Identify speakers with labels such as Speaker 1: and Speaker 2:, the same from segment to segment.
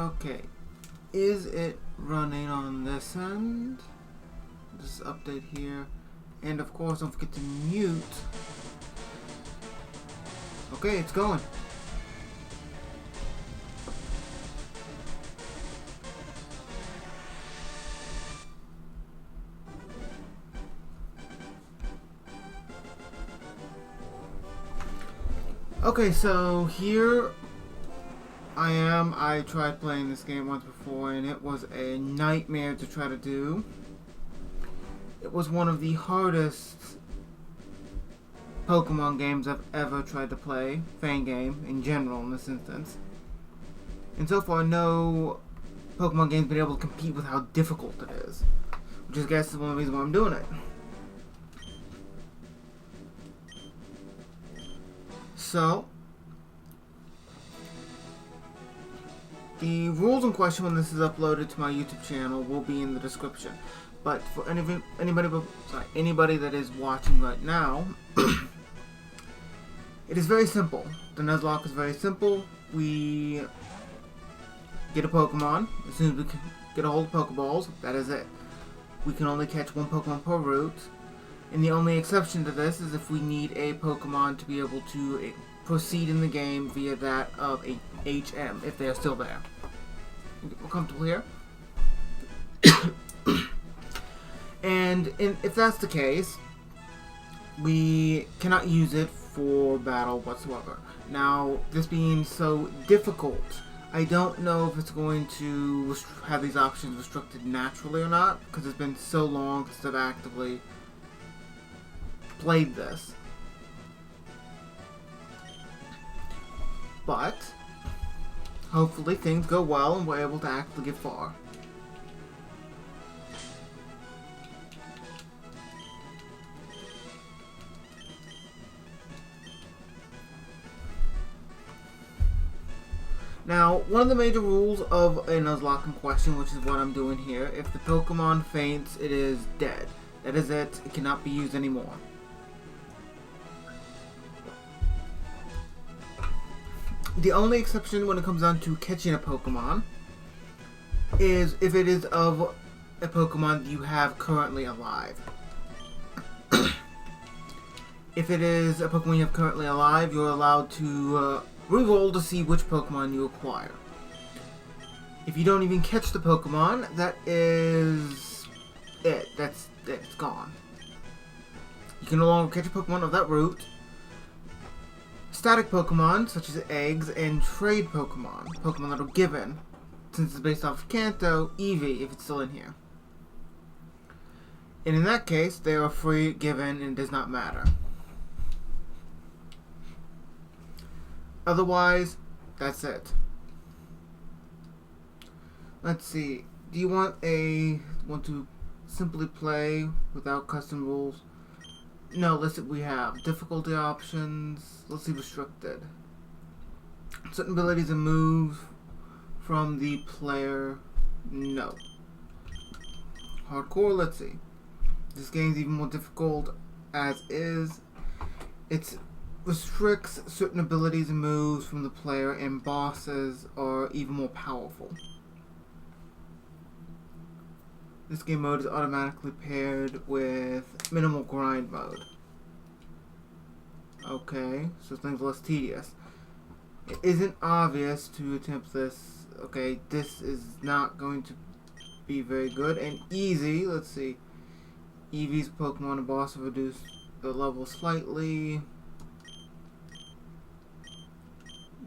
Speaker 1: Okay, is it running on this end? This update here. And of course, don't forget to mute. Okay, it's going. Okay, so here I am. I tried playing this game once before and it was a nightmare to try to do. It was one of the hardest Pokemon games I've ever tried to play. Fan game in general in this instance. And so far no Pokemon game's been able to compete with how difficult it is. Which I guess is one of the reasons why I'm doing it. So, the rules in question when this is uploaded to my YouTube channel will be in the description. But for anybody that is watching right now, it is very simple. The Nuzlock is very simple. We get a Pokemon. As soon as we can get a hold of Pokeballs, that is it. We can only catch one Pokemon per route. And the only exception to this is if we need a Pokemon to be able to proceed in the game via that of a HM, if they are still there. We're comfortable here. And if that's the case, we cannot use it for battle whatsoever. Now, this being so difficult, I don't know if it's going to have these options restricted naturally or not, because it's been so long since I've actively played this. But hopefully things go well and we're able to actually get far. Now, one of the major rules of a Nuzlock in question, which is what I'm doing here, if the Pokemon faints, it is dead. That is it. It cannot be used anymore. The only exception when it comes down to catching a Pokemon is if it is of a Pokemon you have currently alive. If it is a Pokemon you have currently alive, you're allowed to reroll to see which Pokemon you acquire. If you don't even catch the Pokemon, that is it. That's it. It's gone. You can no longer catch a Pokemon of that route. Static Pokemon, such as eggs, and trade Pokemon. Pokemon that are given, since it's based off of Kanto, Eevee, if it's still in here. And in that case, they are free, given, and it does not matter. Otherwise, that's it. Let's see. Do you want to simply play without custom rules? No, we have difficulty options. Let's see, restricted. Certain abilities and moves from the player. No. Hardcore, let's see. This game's even more difficult as is. It restricts certain abilities and moves from the player, and bosses are even more powerful. This game mode is automatically paired with minimal grind mode. Okay, so things are less tedious. It isn't obvious to attempt this. Okay, this is not going to be very good. And easy, let's see. Eevee's Pokemon and boss will reduce the level slightly.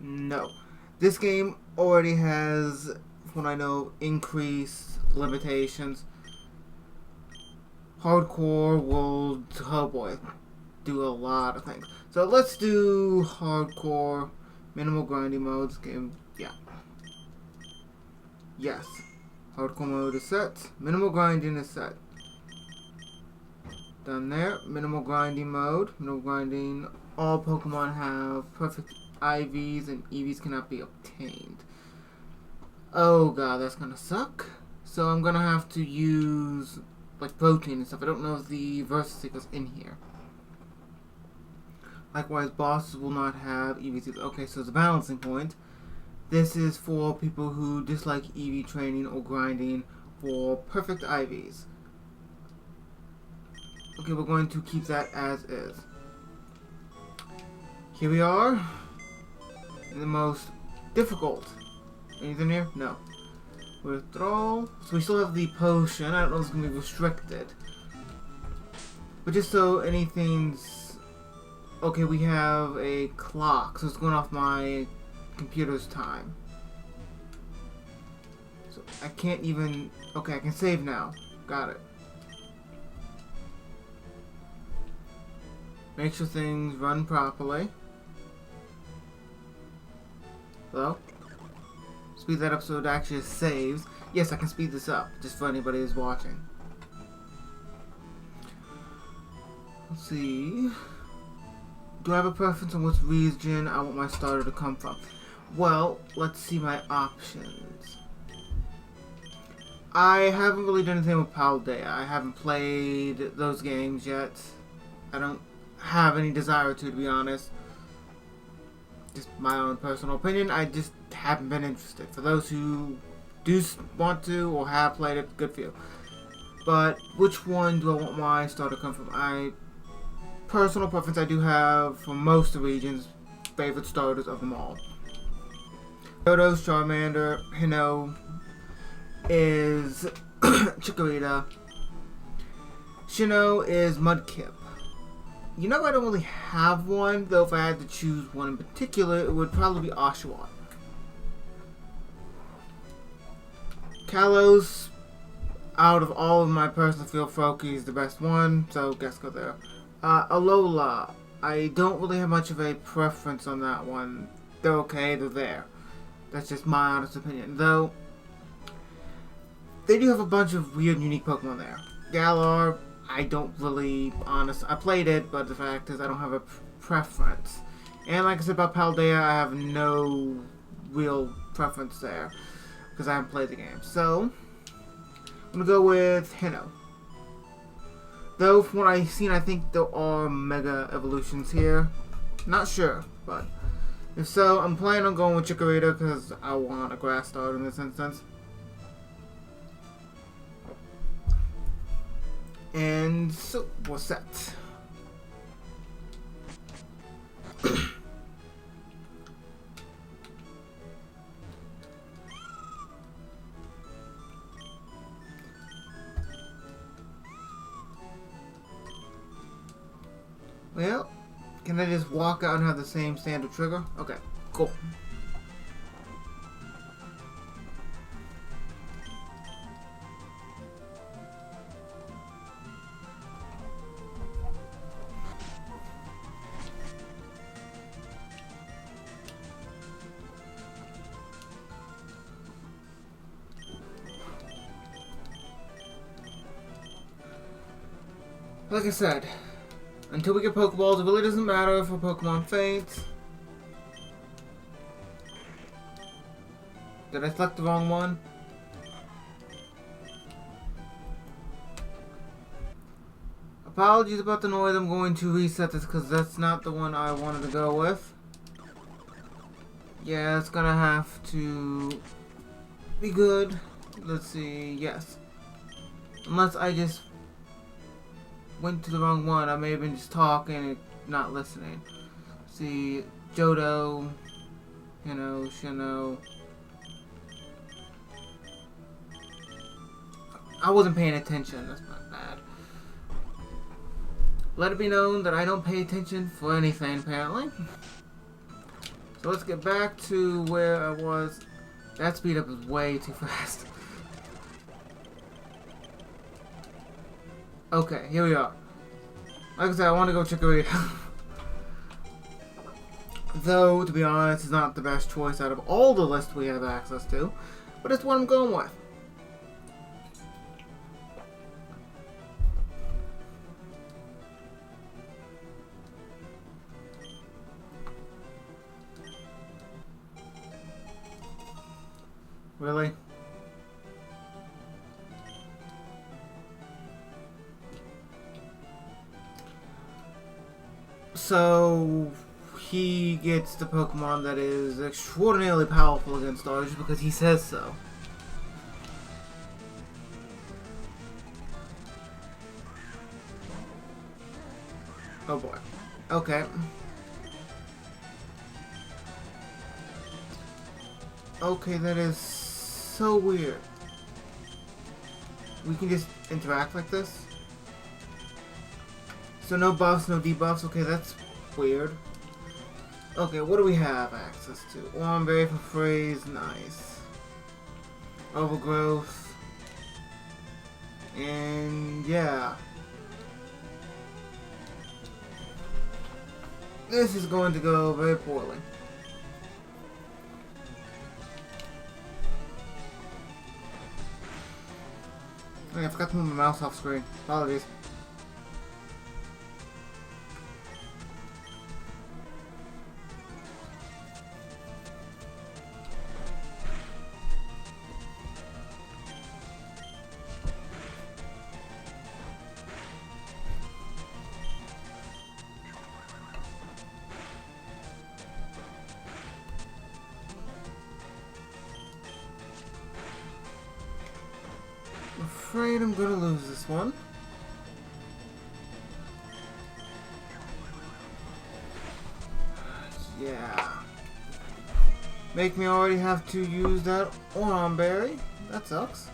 Speaker 1: No. This game already has, from what I know, increased limitations. Hardcore will, oh boy, do a lot of things. So let's do hardcore, minimal grinding modes. Game, yeah. Yes. Hardcore mode is set. Minimal grinding is set. Done there. Minimal grinding mode. Minimal grinding. All Pokemon have perfect IVs and EVs cannot be obtained. Oh god, that's gonna suck. So I'm gonna have to use like protein and stuff. I don't know if the Versus goes in here. Likewise, bosses will not have EVs. Okay, so it's a balancing point. This is for people who dislike EV training or grinding for perfect IVs. Okay, we're going to keep that as is. Here we are. In the most difficult. Anything here? No. Withdrawal. So we still have the potion. I don't know if it's going to be restricted. But just so anything's... Okay, we have a clock. So it's going off my computer's time. So I can't even... Okay, I can save now. Got it. Make sure things run properly. Hello? Speed that up so it actually saves. Yes, I can speed this up, just for anybody who's watching. Let's see. Do I have a preference on which region I want my starter to come from? Well, let's see my options. I haven't really done anything with Paldea. I haven't played those games yet. I don't have any desire to be honest. Just my own personal opinion. I just haven't been interested. For those who do want to or have played it, good for you. But which one do I want my starter to come from? Personal preference, I do have for most of the regions favorite starters of them all. Gyarados, Charmander, Hino is Chikorita. Sinnoh is Mudkip. You know, I don't really have one, though if I had to choose one in particular, it would probably be Oshawott. Kalos, out of all of my personal field Froakie, is the best one, so guess go there. Alola, I don't really have much of a preference on that one. They're okay, they're there. That's just my honest opinion. Though, they do have a bunch of weird, unique Pokemon there. Galar, I don't really, I played it, but the fact is I don't have a preference. And like I said about Paldea, I have no real preference there, because I haven't played the game. So, I'm going to go with Hino. Though, from what I've seen, I think there are Mega Evolutions here. Not sure, but if so, I'm planning on going with Chikorita, because I want a Grass starter in this instance. And so, we're set. Well, can I just walk out and have the same standard trigger? Okay, cool. Like I said, until we get Pokeballs, it really doesn't matter if a Pokemon faints. Did I select the wrong one? Apologies about the noise, I'm going to reset this because that's not the one I wanted to go with. Yeah, it's gonna have to be good. Let's see, yes. Unless I just went to the wrong one. I may have been just talking and not listening. See, Johto, Sinnoh. I wasn't paying attention. That's not bad. Let it be known that I don't pay attention for anything, apparently. So let's get back to where I was. That speed up is way too fast. Okay, here we are. Like I said, I want to go Chikorita. Though, to be honest, it's not the best choice out of all the lists we have access to. But it's what I'm going with. Really? So, he gets the Pokemon that is extraordinarily powerful against ours just because he says so. Oh boy. Okay. Okay, that is so weird. We can just interact like this? So no buffs, no debuffs. Okay, that's weird. Okay, what do we have access to? Womberry for freeze, nice. Overgrowth. And yeah. This is going to go very poorly. Oh, I forgot to move my mouse off screen. Apologies. I'm afraid I'm gonna lose this one. Yeah. Make me already have to use that Womberry. That sucks.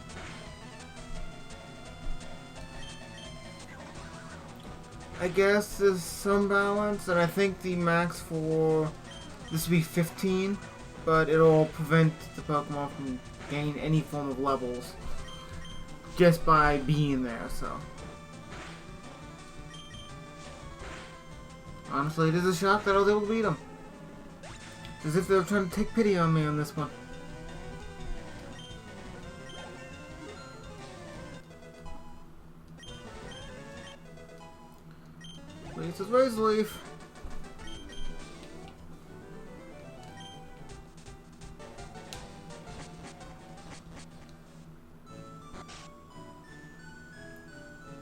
Speaker 1: I guess there's some balance, and I think the max for this would be 15, but it'll prevent the Pokemon from gaining any form of levels just by being there, so. Honestly, it is a shock that I was able to beat them. It's as if they were trying to take pity on me on this one. Please, just raise the leaf.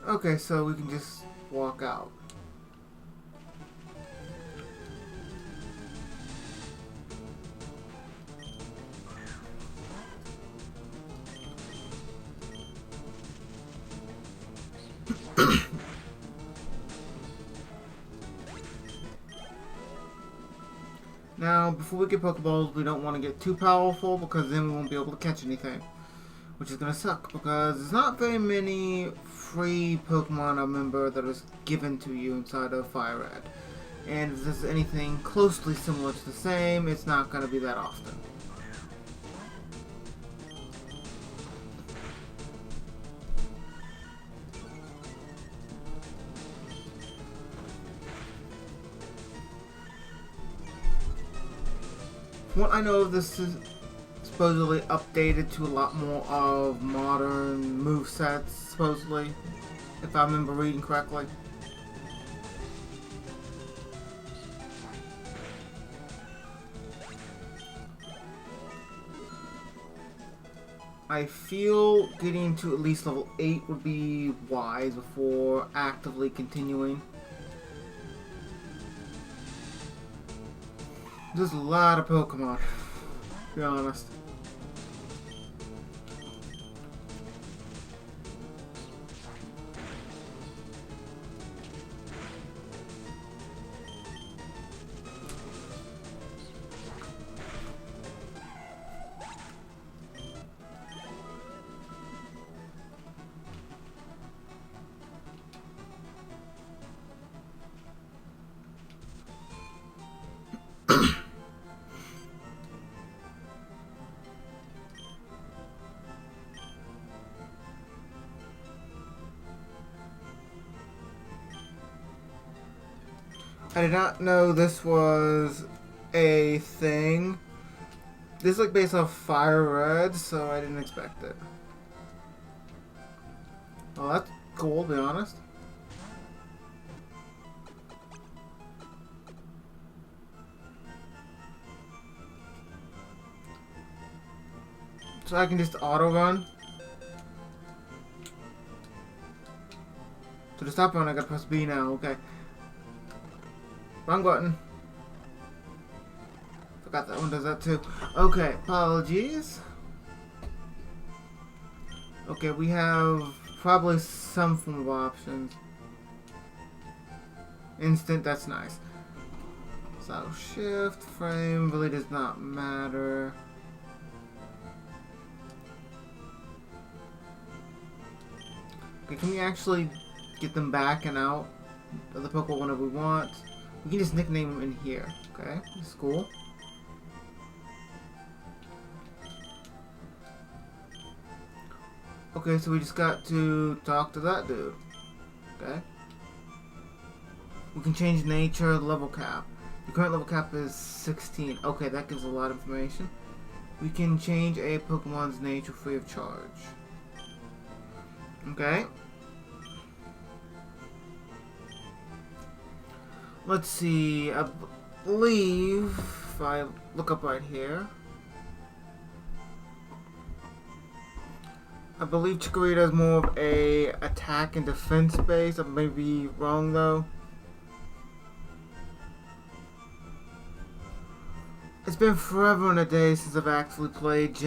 Speaker 1: Okay, so we can just walk out. Now, before we get Pokeballs, we don't want to get too powerful because then we won't be able to catch anything. Which is going to suck because there's not very many free Pokemon I remember that is given to you inside of Fire Red. And if there's anything closely similar to the same, it's not going to be that often. From what I know, this is supposedly updated to a lot more of modern movesets, supposedly, if I remember reading correctly. I feel getting to at least level 8 would be wise before actively continuing. There's a lot of Pokemon, to be honest. I did not know this was a thing. This is like based off Fire Red, so I didn't expect it. Well, that's cool, to be honest. So I can just auto run. To stop run, I gotta press B now, okay. Wrong button. Forgot that one does that too. Okay, apologies. Okay, we have probably some form of options. Instant, that's nice. So shift, frame, really does not matter. Okay, can we actually get them back and out of the Pokeball whenever we want? We can just nickname them in here. Okay, that's cool. Okay, so we just got to talk to that dude. Okay. We can change nature, level cap. The current level cap is 16. Okay, that gives a lot of information. We can change a Pokemon's nature free of charge. Okay. Let's see. I believe if I look up right here, I believe Chikorita is more of a attack and defense base. I may be wrong though. It's been forever and a day since I've actually played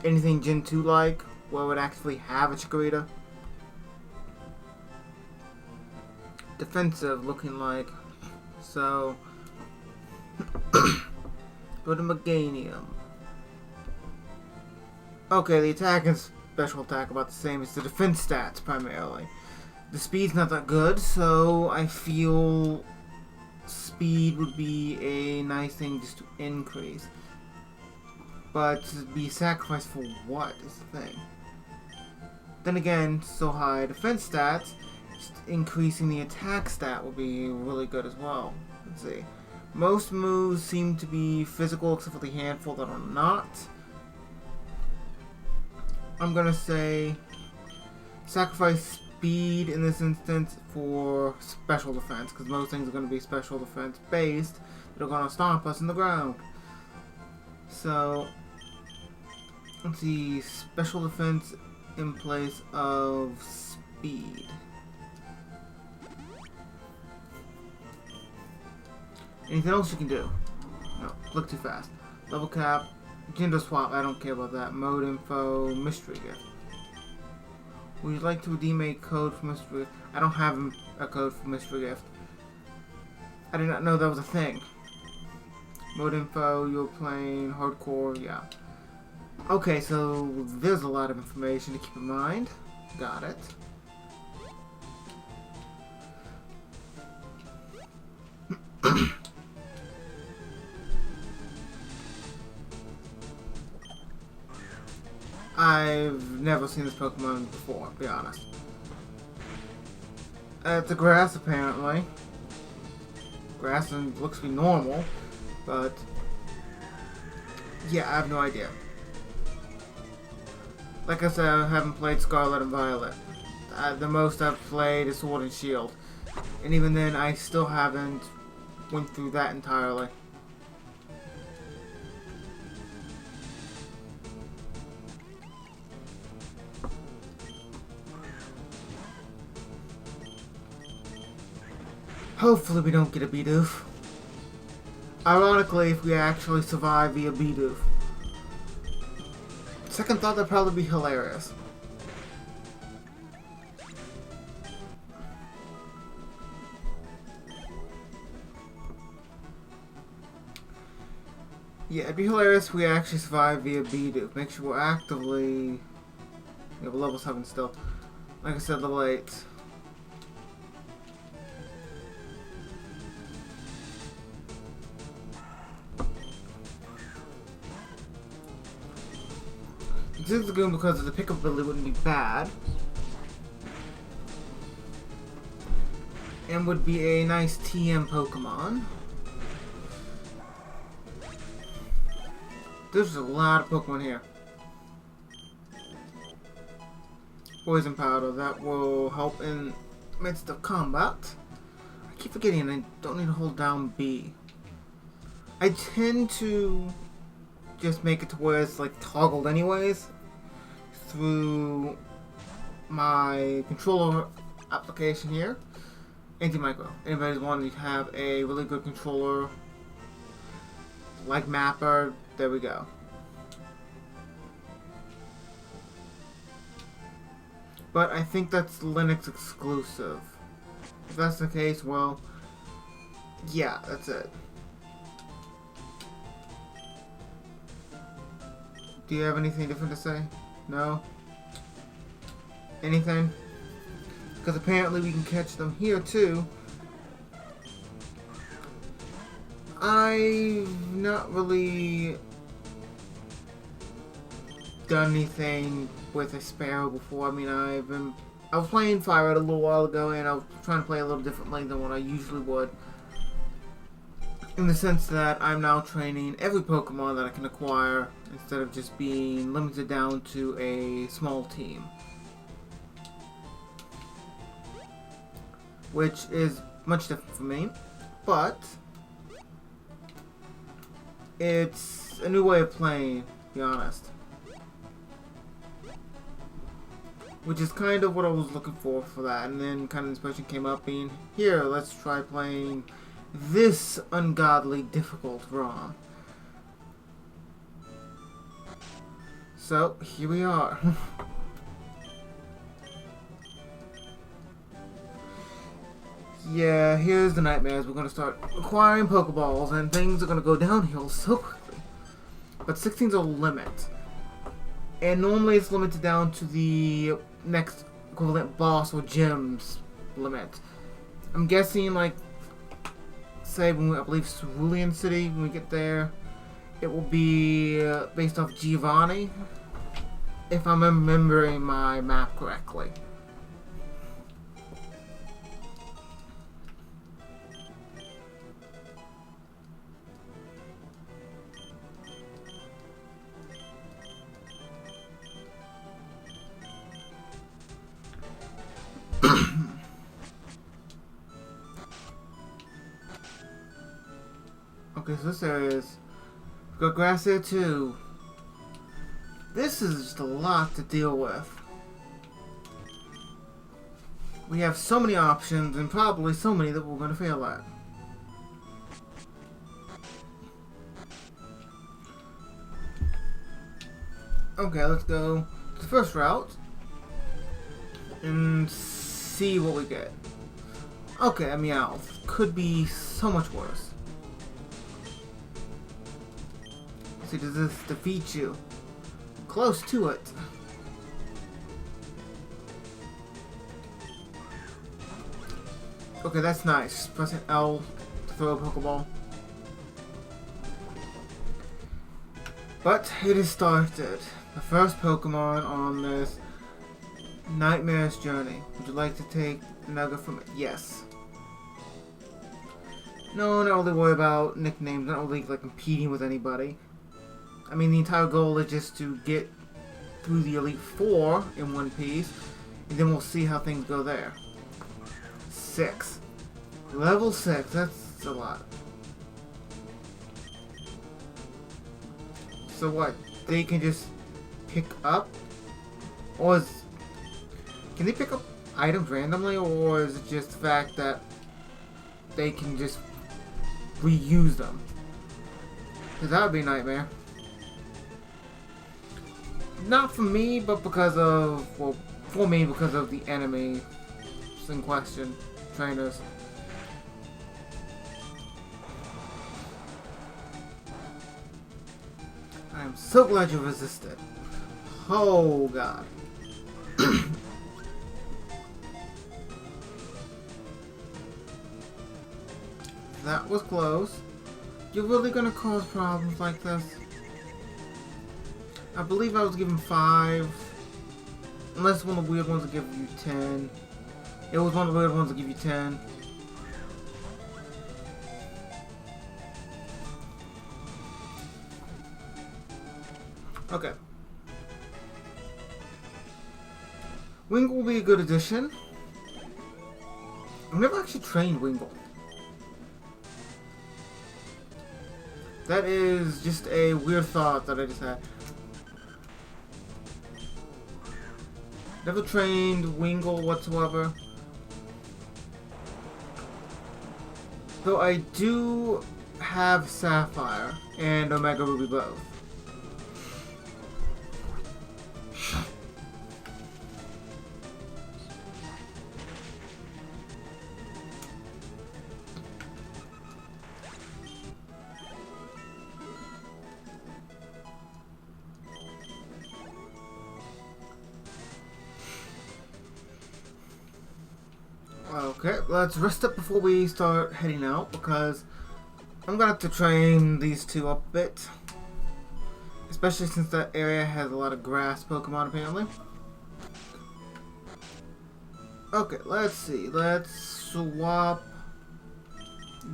Speaker 1: anything Gen 2 like, where I would actually have a Chikorita. Defensive looking like. So, go to Meganium. Okay, the attack and special attack about the same as the defense stats primarily. The speed's not that good, so I feel speed would be a nice thing just to increase. But to be sacrificed for what is the thing? Then again, so high defense stats, just increasing the attack stat would be really good as well. Let's see. Most moves seem to be physical except for the handful that are not. I'm gonna say sacrifice speed in this instance for special defense, because most things are going to be special defense based that are going to stomp us in the ground. So let's see, special defense in place of speed. Anything else you can do? No, click too fast. Level cap, gender swap, I don't care about that. Mode info, mystery gift. Would you like to redeem a code for mystery gift? I don't have a code for mystery gift. I did not know that was a thing. Mode info, you're playing hardcore, yeah. Okay, so there's a lot of information to keep in mind. Got it. I've never seen this Pokemon before, to be honest. It's a grass, apparently. Grass and looks to be normal, but yeah, I have no idea. Like I said, I haven't played Scarlet and Violet. The most I've played is Sword and Shield, and even then, I still haven't went through that entirely. Hopefully we don't get a Bidoof. Ironically, if we actually survive via Bidoof. Second thought, that'd probably be hilarious. Yeah, it'd be hilarious if we actually survive via Bidoof. Make sure we're actively... Yeah, we're level 7 still. Like I said, level 8. Zigzagoon, because of the pickup ability, wouldn't be bad. And would be a nice TM Pokemon. There's a lot of Pokemon here. Poison Powder, that will help in midst of combat. I keep forgetting I don't need to hold down B. I tend to just make it to where it's like toggled anyways through my controller application here. Anti-Micro. Anybody's wanting to have a really good controller like Mapper. There we go. But I think that's Linux exclusive. If that's the case, well, yeah, that's it. Do you have anything different to say? No? Anything? Because apparently we can catch them here too. I've not really done anything with a sparrow before. I mean, I was playing Fire Red a little while ago, and I was trying to play a little differently than what I usually would. In the sense that I'm now training every Pokemon that I can acquire, instead of just being limited down to a small team. Which is much different for me, but it's a new way of playing, to be honest. Which is kind of what I was looking for that, and then kind of inspiration came up being, here, let's try playing this ungodly difficult ROM. So, here we are. Yeah, here's the nightmares. We're going to start acquiring Pokeballs, and things are going to go downhill so quickly. But 16's a limit. And normally it's limited down to the next equivalent boss or gyms limit. I'm guessing, like, say, when I believe Cerulean City, when we get there, it will be based off Giovanni, if I'm remembering my map correctly. Okay, so this area is... We've got grass there too. This is just a lot to deal with. We have so many options, and probably so many that we're going to fail at. Okay, let's go to the first route and see what we get. Okay, a Meowth. Could be so much worse. See, does this defeat you? Close to it. Okay, that's nice. Pressing L to throw a Pokeball. But it is started. The first Pokemon on this nightmare's journey. Would you like to take a nugget from it? Yes. No, not really worry about nicknames. Not really like competing with anybody. I mean, the entire goal is just to get through the Elite Four in one piece, and then we'll see how things go there. 6. Level 6, that's a lot. So what? They can just pick up? Or can they pick up items randomly, or is it just the fact that they can just reuse them? Because that would be a nightmare. Not for me, but because of, well, for me, because of the enemies in question, trainers. I am so glad you resisted. Oh, God. That was close. You're really gonna cause problems like this? I believe I was given 5. Unless one of the weird ones will give you 10. It was one of the weird ones that give you 10. Okay. Wingull will be a good addition. I've never actually trained Wingull. That is just a weird thought that I just had. Never trained Wingull whatsoever. Though I do have Sapphire and Omega Ruby both. Okay, let's rest up before we start heading out, because I'm gonna have to train these two up a bit. Especially since that area has a lot of grass Pokemon, apparently. Okay, let's see. Let's swap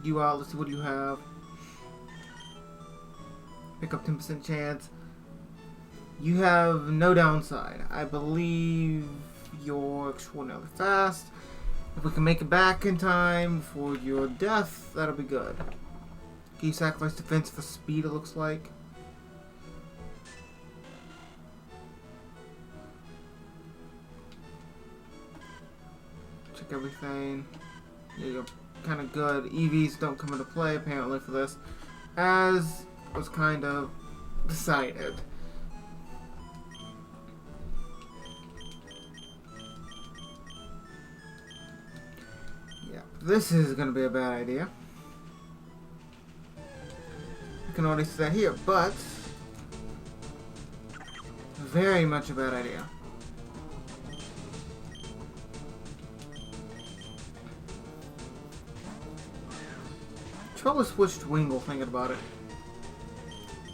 Speaker 1: you out. Let's see what you have. Pick up 10% chance. You have no downside. I believe you're extraordinarily fast. If we can make it back in time for your death, that'll be good. Can you sacrifice defense for speed, it looks like? Check everything. Yeah, you're kind of good. EVs don't come into play, apparently, for this. As was kind of decided. This is going to be a bad idea. I can already see that here, but very much a bad idea. Probably switched to Wingull thinking about it.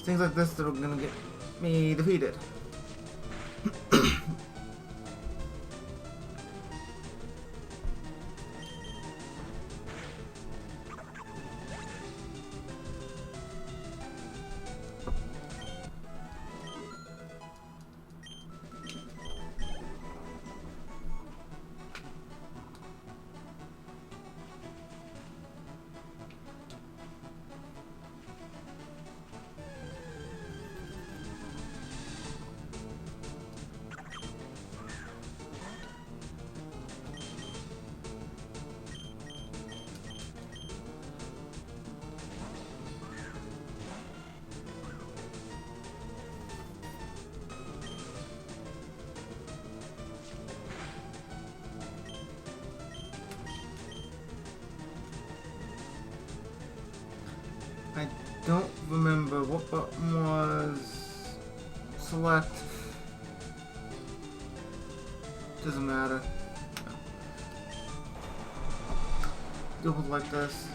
Speaker 1: Things like this that are going to get me defeated. I don't remember what button was select. Doesn't matter. Do it like this.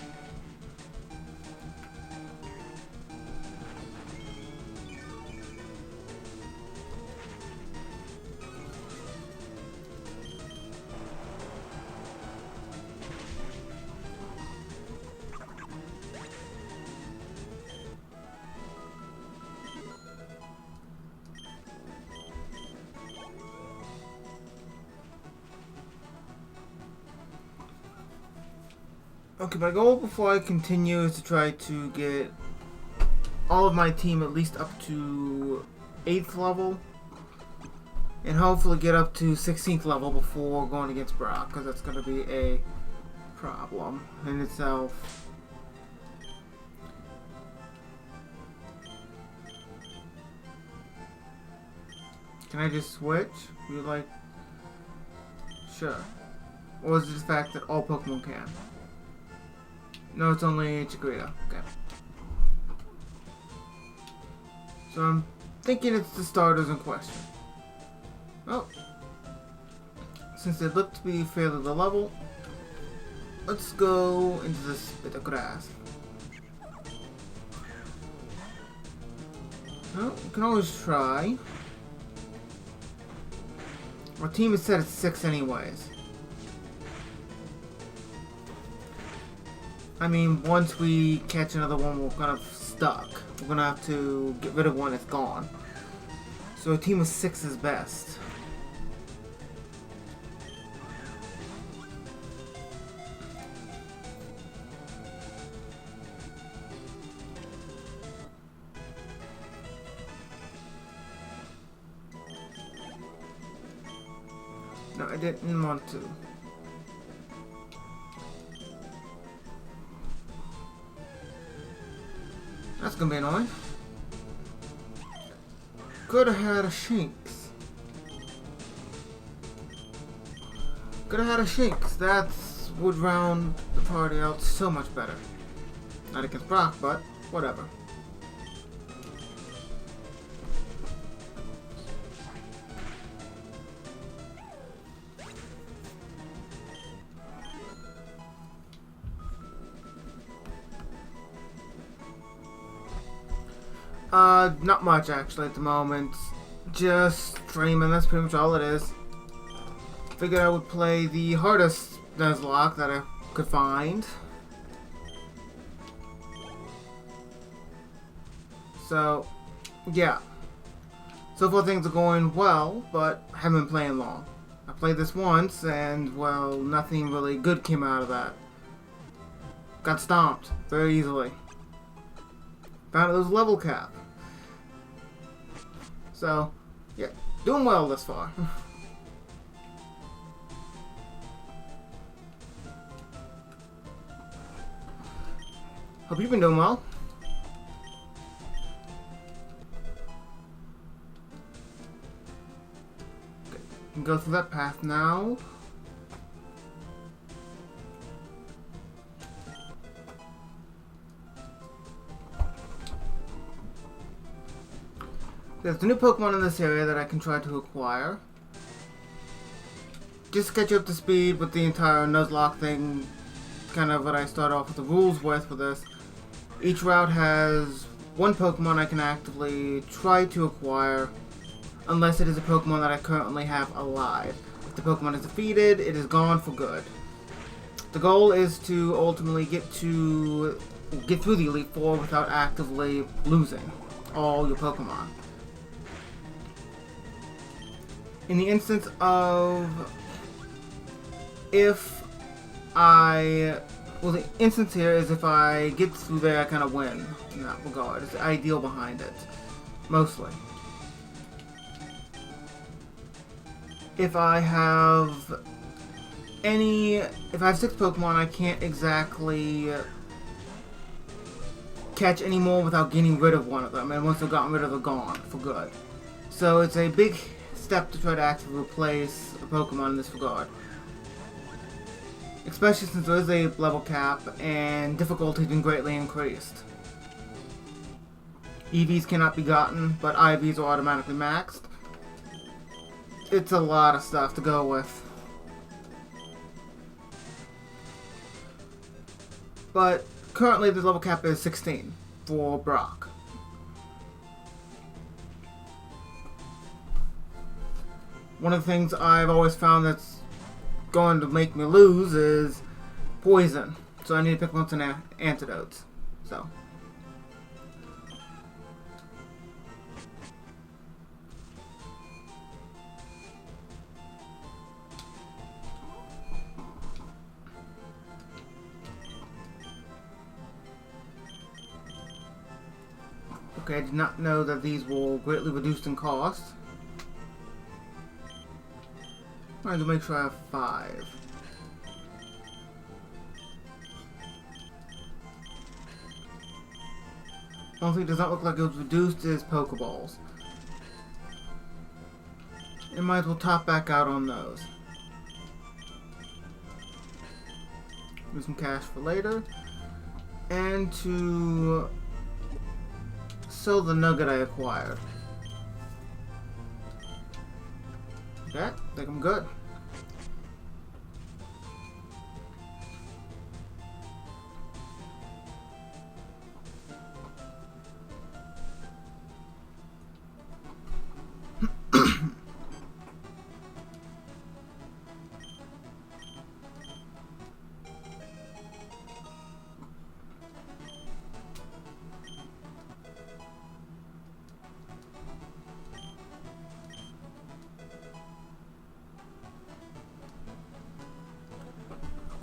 Speaker 1: Okay, my goal before I continue is to try to get all of my team at least up to 8th level. And hopefully get up to 16th level before going against Brock, because that's going to be a problem in itself. Can I just switch? Would you like... Sure. Or is it the fact that all Pokemon can? No, it's only Chikorita. Okay. So I'm thinking it's the starters in question. Well, since they look to be fairly low level, let's go into this bit of grass. Well, we can always try. Our team is set at 6 anyways. I mean, once we catch another one, we're kind of stuck. We're gonna have to get rid of one that's gone. So a team of 6 is best. No, I didn't want to. That's gonna be annoying. Could have had a Shinx. Could have had a Shinx. That would round the party out so much better. Not against Brock, but whatever. Not much actually at the moment. Just streaming, that's pretty much all it is. Figured I would play the hardest Nuzlock that I could find. So, yeah. So far things are going well, but I haven't been playing long. I played this once, and, well, nothing really good came out of that. Got stomped very easily. Found it was level cap. So, yeah, doing well thus far. Hope you've been doing well. Okay, we can go through that path now. There's a new Pokemon in this area that I can try to acquire. Just to catch you up to speed with the entire Nuzlock thing, kind of what I start off with the rules with for this. Each route has one Pokemon I can actively try to acquire, unless it is a Pokemon that I currently have alive. If the Pokemon is defeated, it is gone for good. The goal is to ultimately get through the Elite Four without actively losing all your Pokemon. In the instance of the instance here is if I get through there, I kind of win in that regard. It's the ideal behind it, mostly. If I have 6 Pokemon, I can't exactly catch any more without getting rid of one of them, and once I've gotten rid of them, they're gone for good. So it's a big step to try to actively replace a Pokemon in this regard. Especially since there is a level cap and difficulty has been greatly increased. EVs cannot be gotten, but IVs are automatically maxed. It's a lot of stuff to go with. But currently the level cap is 16 for Brock. One of the things I've always found that's going to make me lose is poison. So I need to pick up some antidotes. So. Okay, I did not know that these will greatly reduce in cost. Alright, to make sure I have 5. One thing does not look like it was reduced is pokeballs. It might as well top back out on those. Use some cash for later. And to sell the nugget I acquired. Okay, I think I'm good.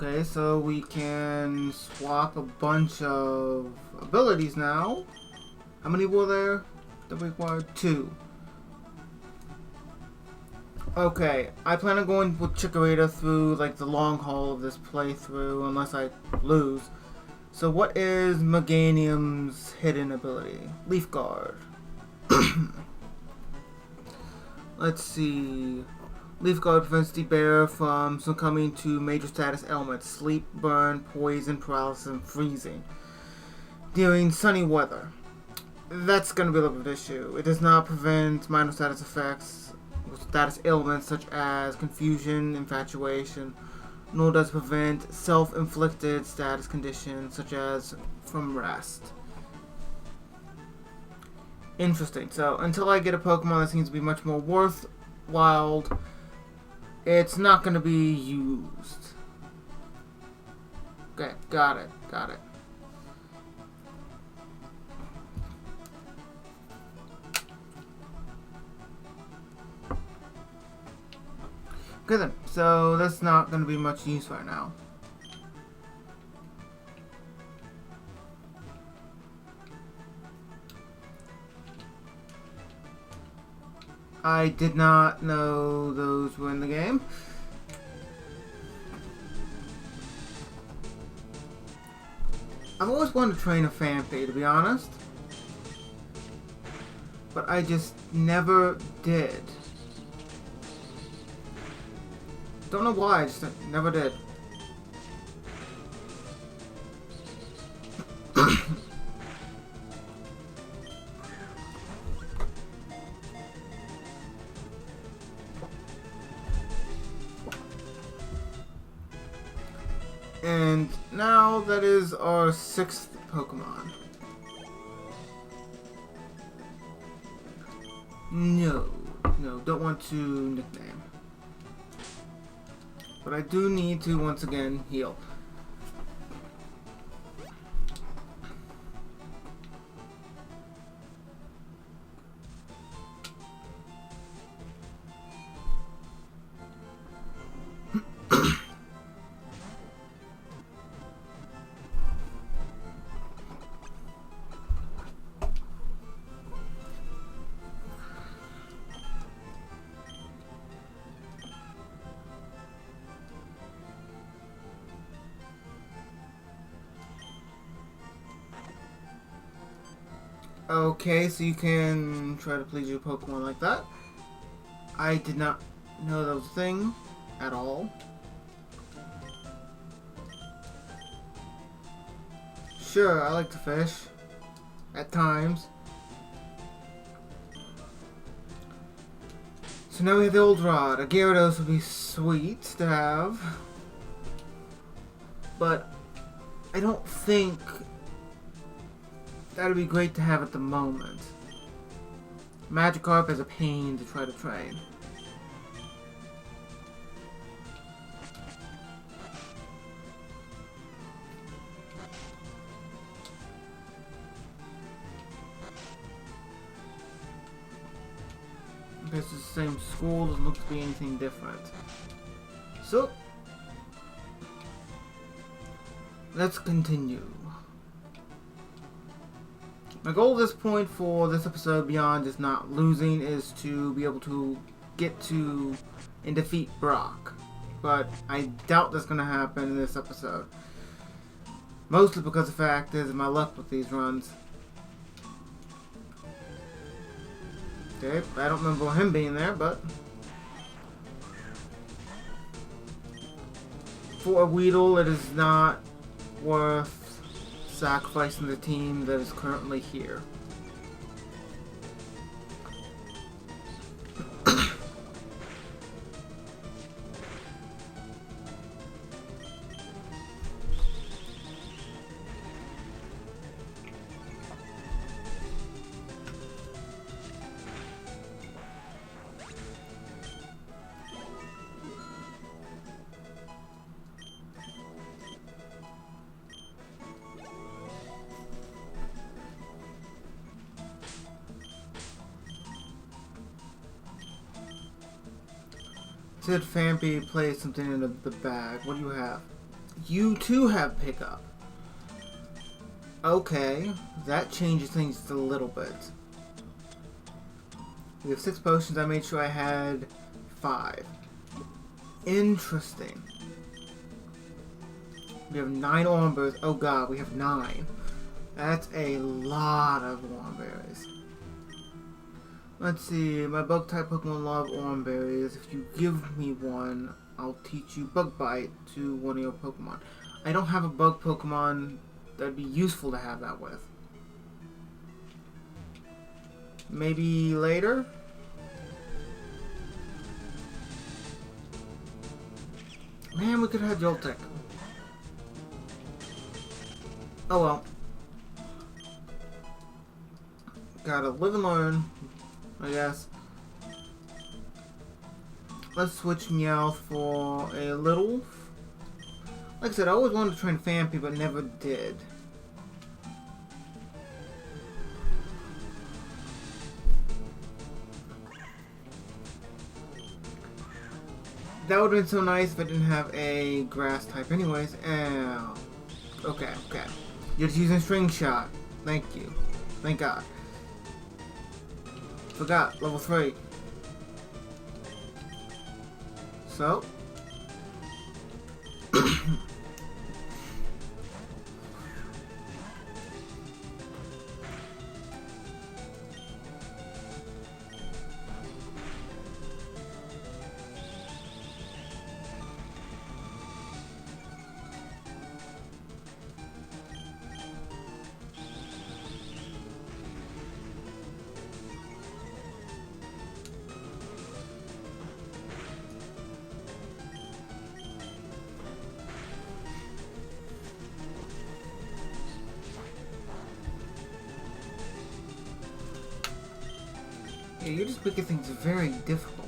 Speaker 1: Okay, so we can swap a bunch of abilities now. How many were there that we required? 2. Okay, I plan on going with Chikorita through like the long haul of this playthrough, unless I lose. So what is Meganium's hidden ability? Leaf Guard. Let's see. Leaf Guard prevents the bear from succumbing to major status ailments: sleep, burn, poison, paralysis, and freezing during sunny weather. That's going to be a little bit of an issue. It does not prevent minor status effects, status ailments such as confusion, infatuation, nor does it prevent self-inflicted status conditions such as from rest. Interesting. So until I get a Pokemon that seems to be much more worthwhile, it's not going to be used. Okay, got it. Okay then, so that's not going to be much use right now. I did not know those were in the game. I've always wanted to train a Phanpy, to be honest. But I just never did. Don't know why, I just never did. And now that is our 6th Pokemon. No, don't want to nickname. But I do need to once again heal. Okay, so you can try to please your Pokemon like that. I did not know that was a thing at all. Sure, I like to fish. At times. So now we have the old rod. A Gyarados would be sweet to have. But I don't think that would be great to have at the moment. Magikarp is a pain to try to train. This is the same school, doesn't look to be anything different. So, let's continue. My goal at this point for this episode, beyond just not losing, is to be able to get to and defeat Brock. But I doubt that's going to happen in this episode. Mostly because the fact is my luck with these runs. Okay, I don't remember him being there, but for a Weedle, it is not worth sacrificing the team that is currently here. Said Phanpy placed something in the bag. What do you have? You too have pickup. Okay, that changes things just a little bit. We have 6 potions. I made sure I had 5. Interesting. We have 9 orange berries. Oh god, we have 9. That's a lot of orange berries. Let's see, my bug type Pokemon love orange berries. If you give me one, I'll teach you bug bite to one of your Pokemon. I don't have a bug Pokemon that'd be useful to have that with. Maybe later? Man, we could have Joltik. Oh well. Gotta live and learn, I guess. Let's switch Meowth for a little. Like I said, I always wanted to train Phanpy, but never did. That would have been so nice if I didn't have a grass type anyways. Ow. Okay. You're just using String Shot. Thank you. Thank God. Forgot. Level 3. So. Yeah, you're just making things very difficult.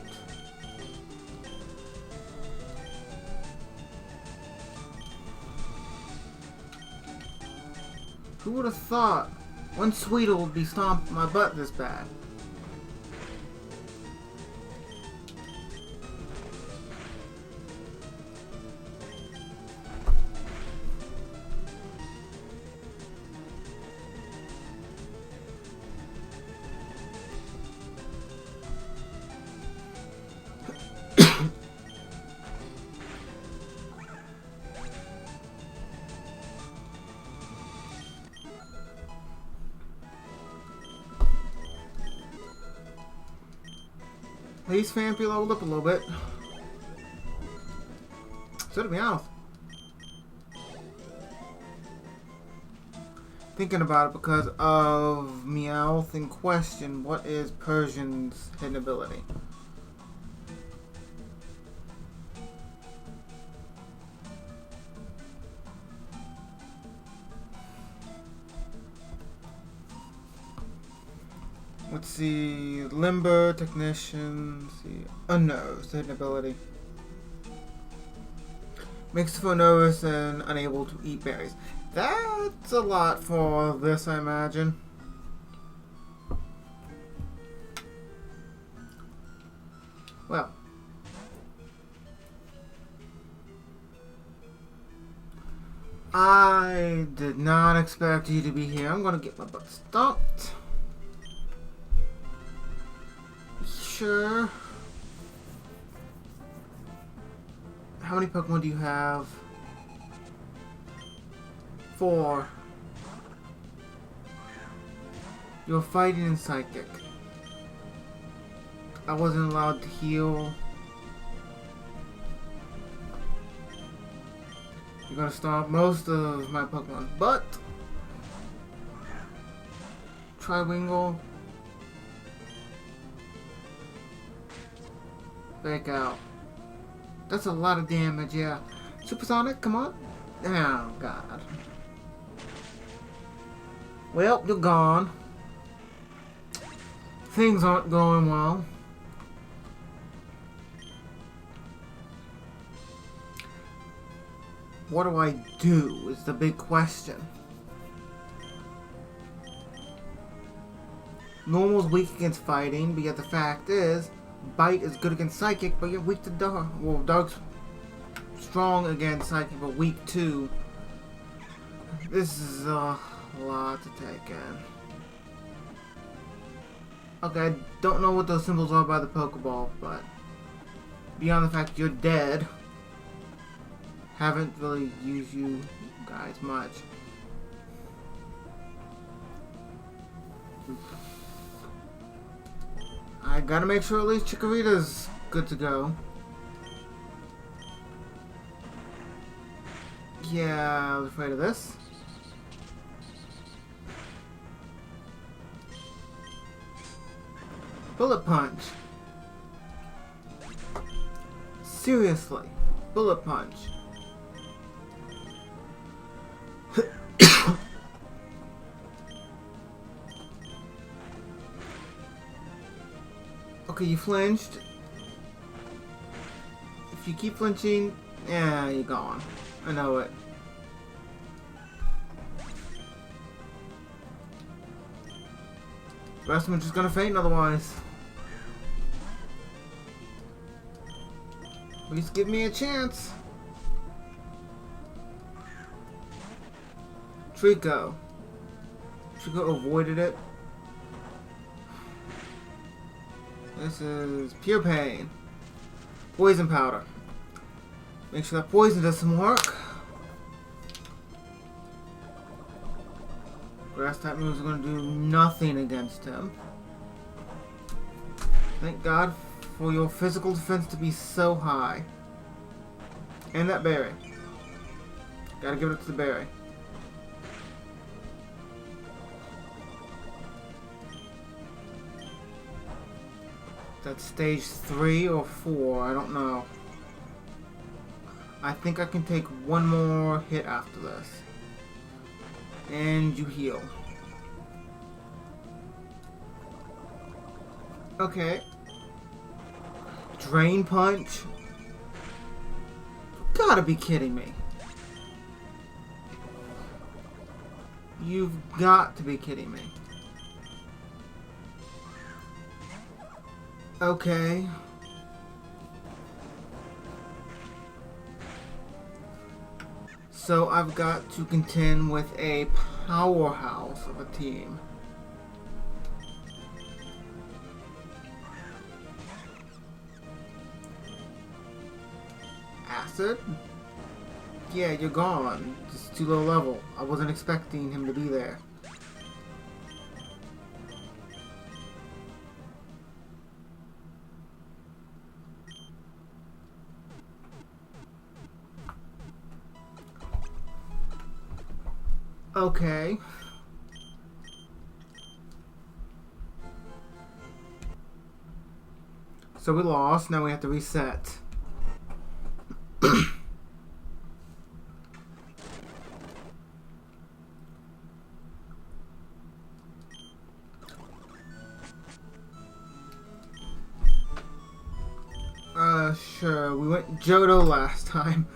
Speaker 1: Who would have thought one Sweetle would be stomping my butt this bad? At least Phanpy leveled up a little bit. So did Meowth. Thinking about it because of Meowth in question, what is Persian's hidden ability? Let's see, Limber, Technician, let's see, Unnerved, hidden ability. Makes the foe nervous and unable to eat berries. That's a lot for this, I imagine. Well. I did not expect you to be here. I'm gonna get my butt stomped. Sure. How many Pokemon do you have? 4. You're fighting in Psychic. I wasn't allowed to heal. You're gonna stomp most of my Pokemon, but Triwingle. Back out. That's a lot of damage, yeah. Supersonic, come on. Oh, God. Well, you're gone. Things aren't going well. What do I do is the big question. Normal's weak against fighting, but yet the fact is, Bite is good against Psychic, but you're weak to Dark. Well, Dark's strong against Psychic, but weak too. This is a lot to take in. Okay, I don't know what those symbols are by the Pokeball, but beyond the fact that you're dead, haven't really used you guys much. I gotta make sure at least Chikorita's good to go. Yeah, I was afraid of this. Bullet punch. Seriously, bullet punch. Okay, you flinched. If you keep flinching, yeah, you're gone. I know it. The rest of them are just gonna faint otherwise. Please give me a chance. Trico. Trico avoided it. This is pure pain. Poison powder. Make sure that poison does some work. Grass type moves are going to do nothing against him. Thank God for your physical defense to be so high. And that berry. Gotta give it to the berry. That's stage 3 or 4, I don't know. I think I can take one more hit after this. And you heal. Okay. Drain punch? You gotta be kidding me. You've got to be kidding me. Okay. So I've got to contend with a powerhouse of a team. Acid? Yeah, you're gone. Just too low level. I wasn't expecting him to be there. Okay. So we lost, now we have to reset. Sure, we went Johto last time.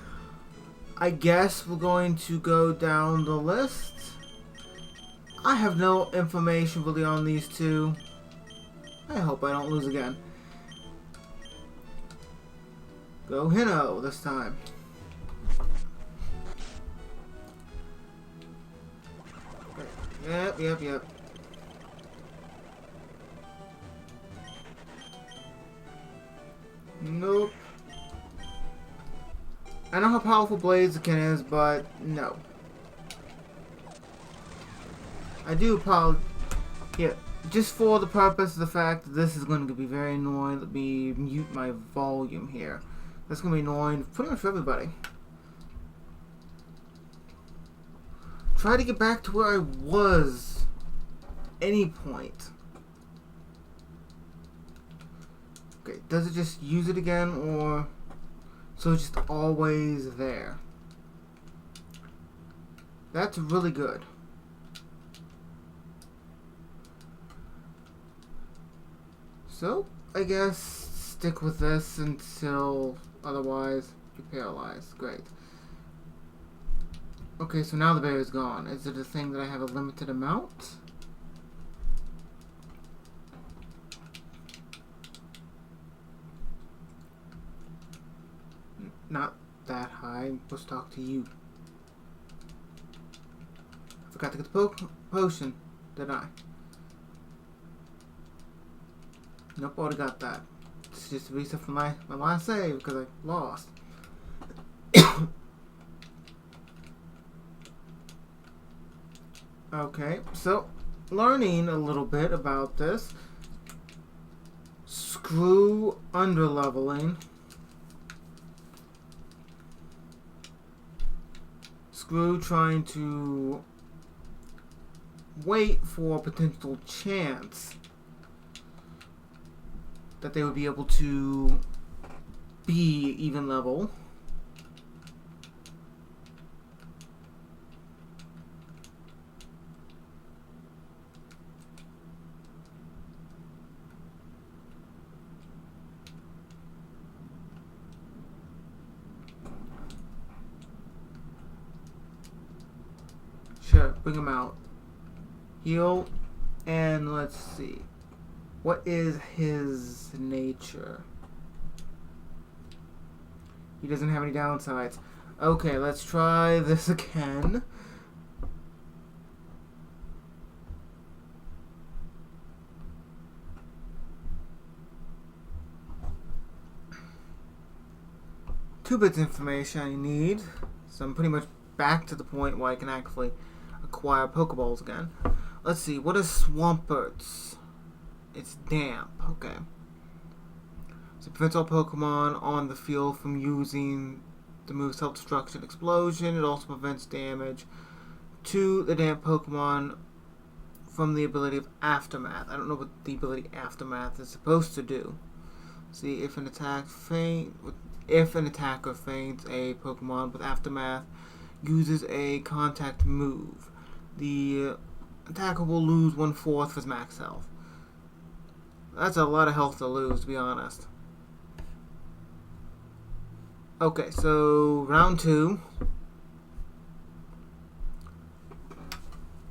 Speaker 1: I guess we're going to go down the list. I have no information really on these two. I hope I don't lose again. Go Hino this time. Okay. Yep. Nope. I know how powerful Blaziken is, but no. I do apologize. Yeah, just for the purpose of the fact that this is going to be very annoying. Let me mute my volume here. That's going to be annoying pretty much for everybody. Try to get back to where I was. Any point. Okay, does it just use it again, or so it's just always there? That's really good. So, I guess stick with this until otherwise you're paralyzed. Great. Okay, so now the berry is gone. Is it a thing that I have a limited amount? Not that high. I'm supposed to talk to you. I forgot to get the potion, didn't I? Nope, already got that. It's just a reset for my last save because I lost. Okay, so learning a little bit about this. Screw underleveling. Screw trying to wait for a potential chance that they would be able to be even level. Sure, bring him out. Heal, and let's see. What is his nature? He doesn't have any downsides. Okay, let's try this again. Two bits of information I need. So I'm pretty much back to the point where I can actually acquire Pokeballs again. Let's see, what is Swamperts? It's damp, okay. So it prevents all Pokemon on the field from using the move Self-Destruction Explosion. It also prevents damage to the damp Pokemon from the ability of Aftermath. I don't know what the ability Aftermath is supposed to do. See, if an attacker faints a Pokemon with Aftermath, uses a contact move, the attacker will lose 1/4 of his max health. That's a lot of health to lose, to be honest. Okay, so round 2.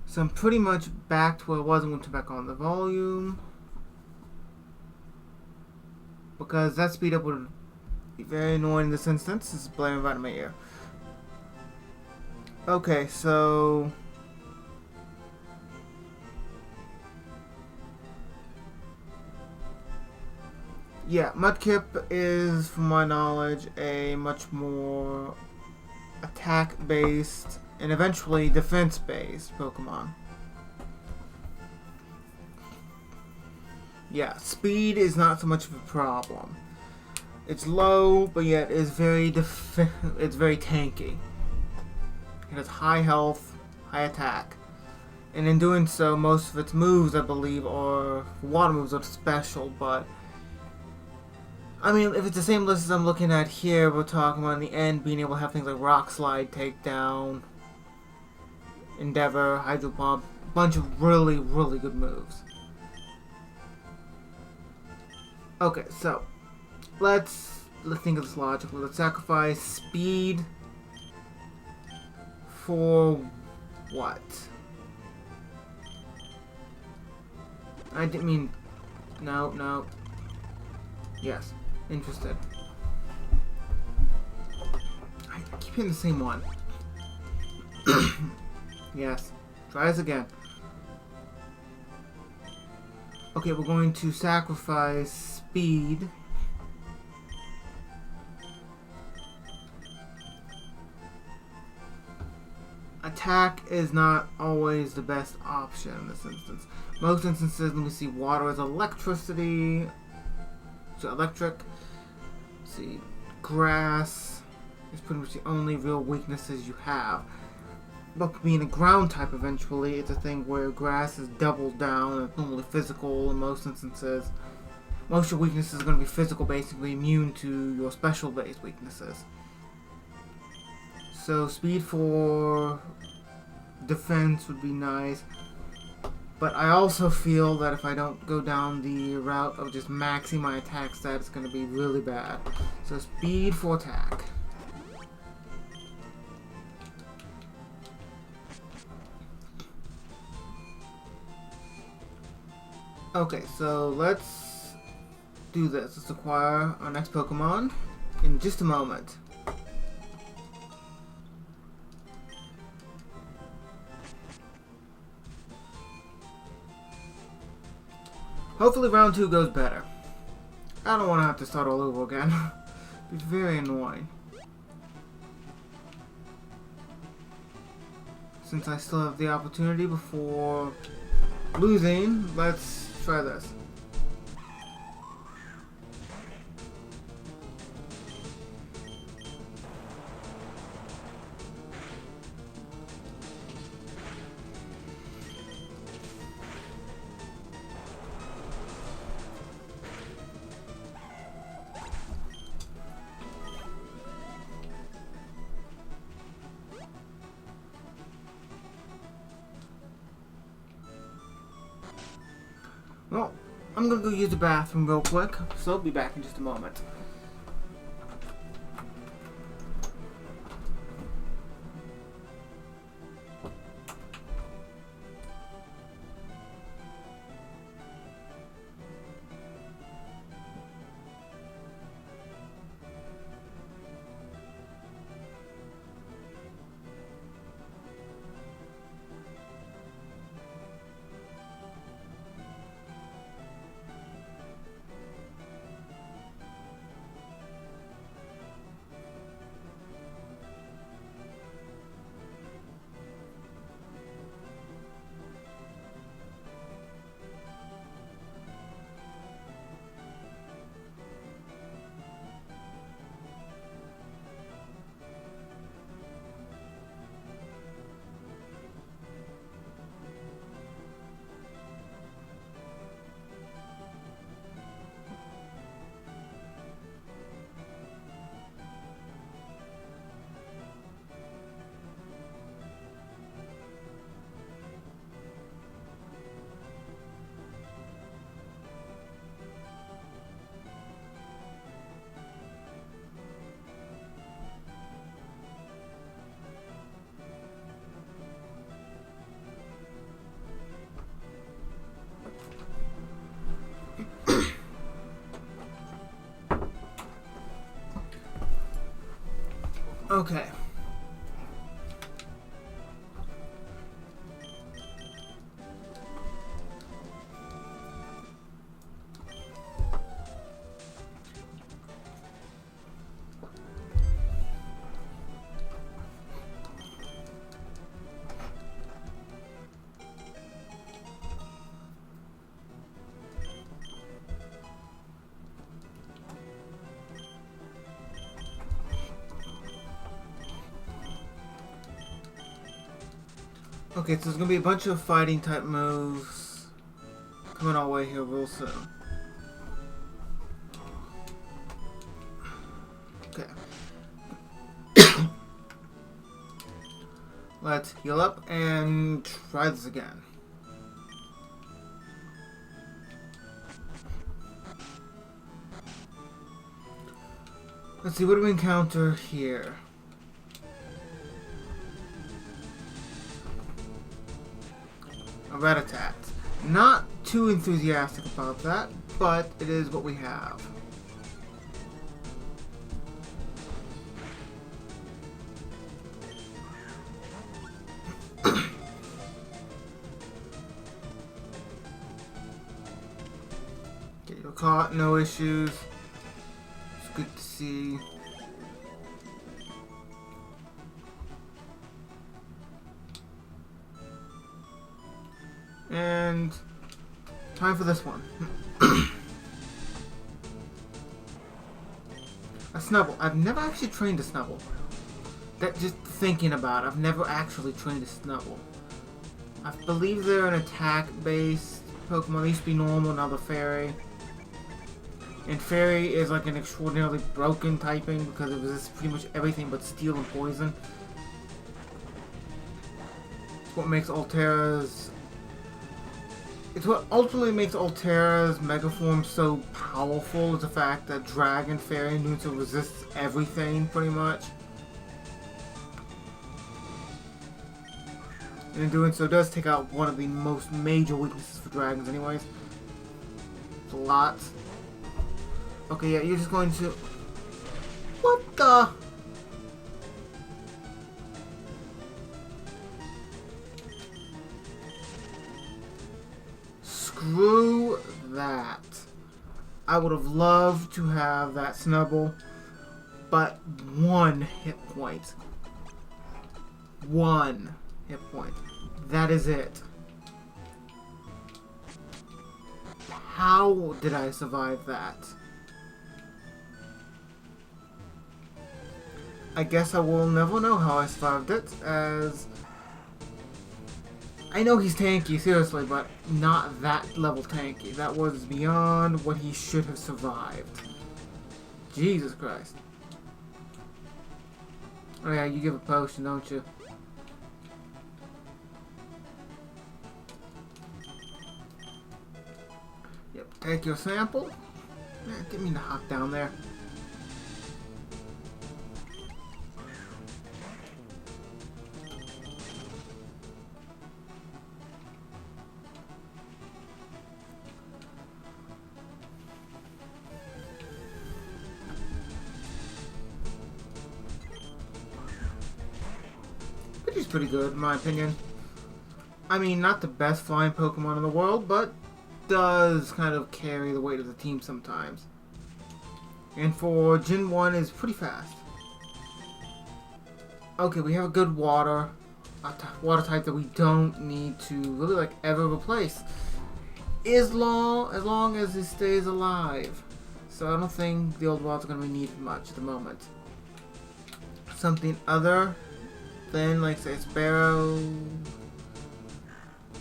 Speaker 1: So I'm pretty much back to where I was. I'm going to turn back on the volume, because that speed up would be very annoying in this instance. This is blaring right in my ear. Okay, so yeah, Mudkip is, from my knowledge, a much more attack-based and eventually defense-based Pokemon. Yeah, speed is not so much of a problem. It's low, but yet is very it's very tanky. It has high health, high attack, and in doing so, most of its moves, I believe, are water moves, are special. But I mean, if it's the same list as I'm looking at here, we're talking about in the end being able to have things like Rock Slide, Takedown, Endeavor, Hydro Pump, a bunch of really, really good moves. Okay, so let's think of this logically. Let's sacrifice speed for what? I didn't mean... No. Yes. Interested. I keep hitting the same one. Yes. Try this again. Okay, we're going to sacrifice speed. Attack is not always the best option in this instance. Most instances, let me see, water is electricity. So electric. Let's see, grass is pretty much the only real weaknesses you have. But being a ground type eventually, it's a thing where grass is doubled down and it's normally physical in most instances. Most of your weaknesses are going to be physical, basically immune to your special based weaknesses. So speed for defense would be nice. But I also feel that if I don't go down the route of just maxing my attack stat, it's going to be really bad. So speed for attack. Okay, so let's do this. Let's acquire our next Pokemon in just a moment. Hopefully round 2 goes better. I don't want to have to start all over again. It'd be very annoying. since I still have the opportunity before losing, let's try this. Well, I'm gonna go use the bathroom real quick, so I'll be back in just a moment. Okay. Okay, so there's gonna be a bunch of fighting type moves coming our way here real soon. Okay. Let's heal up and try this again. Let's see, what do we encounter here? A Rat-a-tat. Not too enthusiastic about that, but it is what we have. Get you caught, no issues. It's good to see. And time for this one. A Snubble. I've never actually trained a Snubble. That just thinking about it, I've never actually trained a Snubble. I believe they're an attack-based Pokemon. They used to be normal, now they're fairy. And fairy is like an extraordinarily broken typing because it resists pretty much everything but steel and poison. It's what makes Altera's... It's what ultimately makes Altera's Megaform so powerful is the fact that Dragon Fairy Nuzlock resists everything, pretty much. And in doing so, does take out one of the most major weaknesses for dragons anyways. It's a lot. Okay, yeah, you're just going to... What the... Screw that. I would have loved to have that Snubble, but 1 hit point. 1. hit point. That is it. How did I survive that? I guess I will never know how I survived it, as I know he's tanky, seriously, but not that level tanky. That was beyond what he should have survived. Jesus Christ. Oh yeah, you give a potion, don't you? Yep, take your sample. Get me the hop down there. He's pretty good, in my opinion. I mean, not the best flying Pokemon in the world, but does kind of carry the weight of the team sometimes. And for Gen 1 is pretty fast. Okay, we have a good water type that we don't need to really like ever replace. As long as it stays alive. So I don't think the old water's going to be needed much at the moment. Something other than, like, say, Sparrow.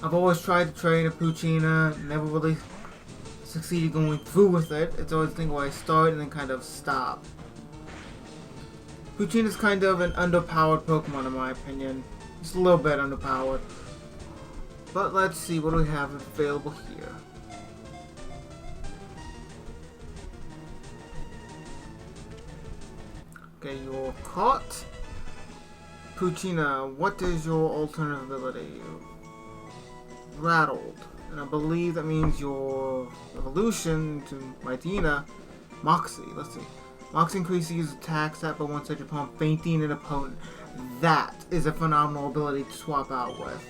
Speaker 1: I've always tried to train a Poochyena, never really succeeded going through with it. It's always the thing where I start and then kind of stop. Poochyena's kind of an underpowered Pokemon in my opinion. Just a little bit underpowered. But let's see, what do we have available here? Okay, you're caught. Poochyena, what is your alternate ability? Rattled. And I believe that means your evolution to Mightyena, Moxie. Let's see. Moxie increases attack stat by 1 stage upon fainting an opponent. That is a phenomenal ability to swap out with.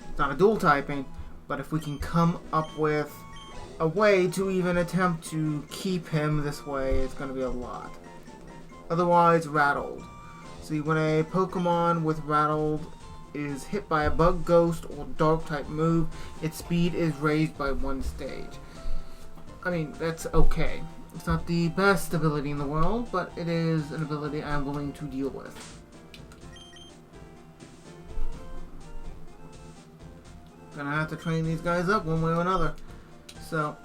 Speaker 1: It's not a dual typing, but if we can come up with a way to even attempt to keep him this way, it's going to be a lot. Otherwise, Rattled. See, when a Pokemon with Rattled is hit by a Bug, Ghost, or Dark type move, its speed is raised by 1 stage. I mean, that's okay. It's not the best ability in the world, but it is an ability I'm willing to deal with. Gonna have to train these guys up one way or another. So,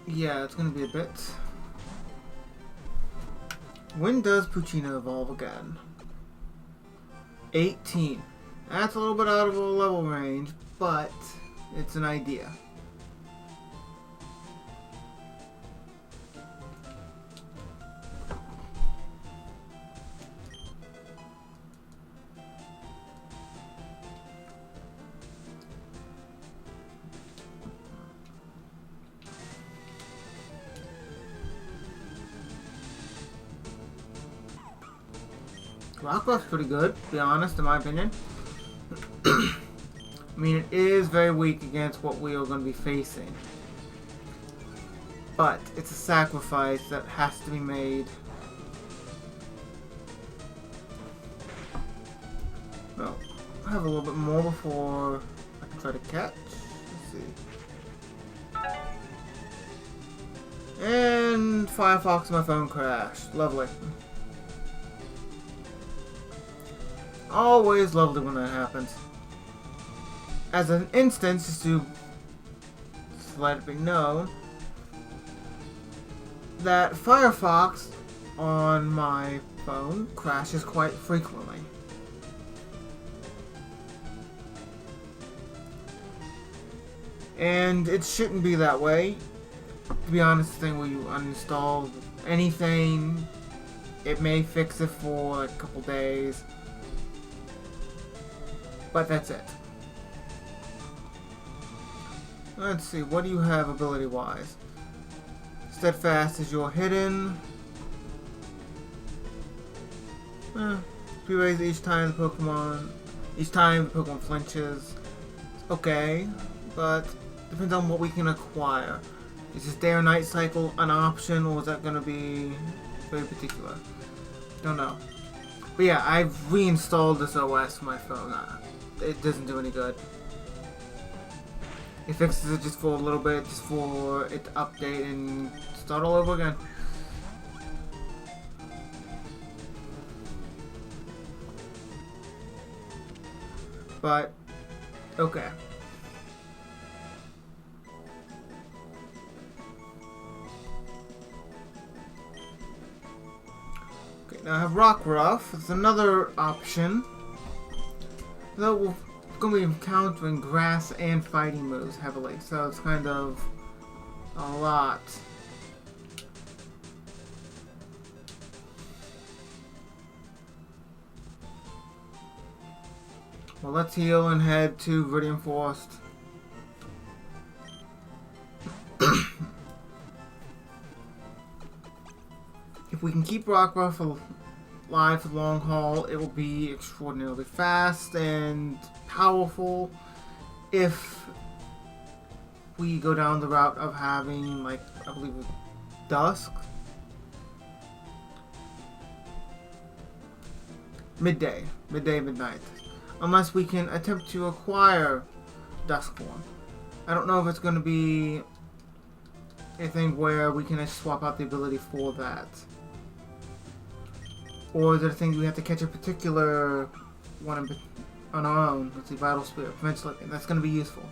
Speaker 1: yeah, it's gonna be a bit. When does Poochyena evolve again? 18. That's a little bit out of a level range, but it's an idea. Rockruff's pretty good, to be honest, in my opinion. I mean, it is very weak against what we are going to be facing. But it's a sacrifice that has to be made. Well, I have a little bit more before I can try to catch. Let's see. And Firefox, my phone crashed. Lovely. Always lovely when that happens. As an instance, just to let it be known that Firefox on my phone crashes quite frequently. And it shouldn't be that way. To be honest, the thing where you uninstall anything, it may fix it for like a couple days. But that's it. Let's see, what do you have ability-wise? Steadfast is your hidden. Be raised each time the Pokemon flinches. Okay, but depends on what we can acquire. Is this day or night cycle an option, or is that going to be very particular? Don't know. But yeah, I've reinstalled this OS for my phone. It doesn't do any good. It fixes it just for a little bit, just for it to update and start all over again. But, okay. Okay, now I have Rockruff. It's another option. Though we're going to be encountering grass and fighting moves heavily, so it's kind of a lot. Well, let's heal and head to Viridian Forest. If we can keep Rockruff alive for the long haul, it will be extraordinarily fast and powerful. If we go down the route of having, like, I believe it's Dusk? Midday, midnight. Unless we can attempt to acquire Dusk form. I don't know if it's going to be a thing where we can actually swap out the ability for that. Or is it a thing we have to catch a particular one on our own? Let's see, Vital Spirit, eventually, and that's going to be useful.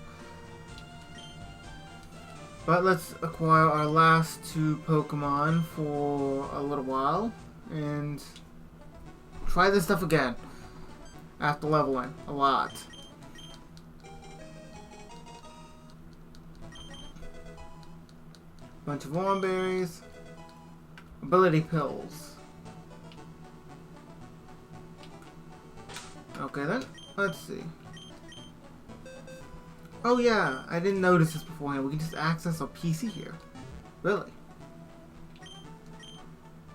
Speaker 1: But let's acquire our last two Pokemon for a little while and try this stuff again after leveling a lot. Bunch of Womberries, ability pills. Okay then, let's see. Oh yeah, I didn't notice this beforehand. We can just access our PC here. Really?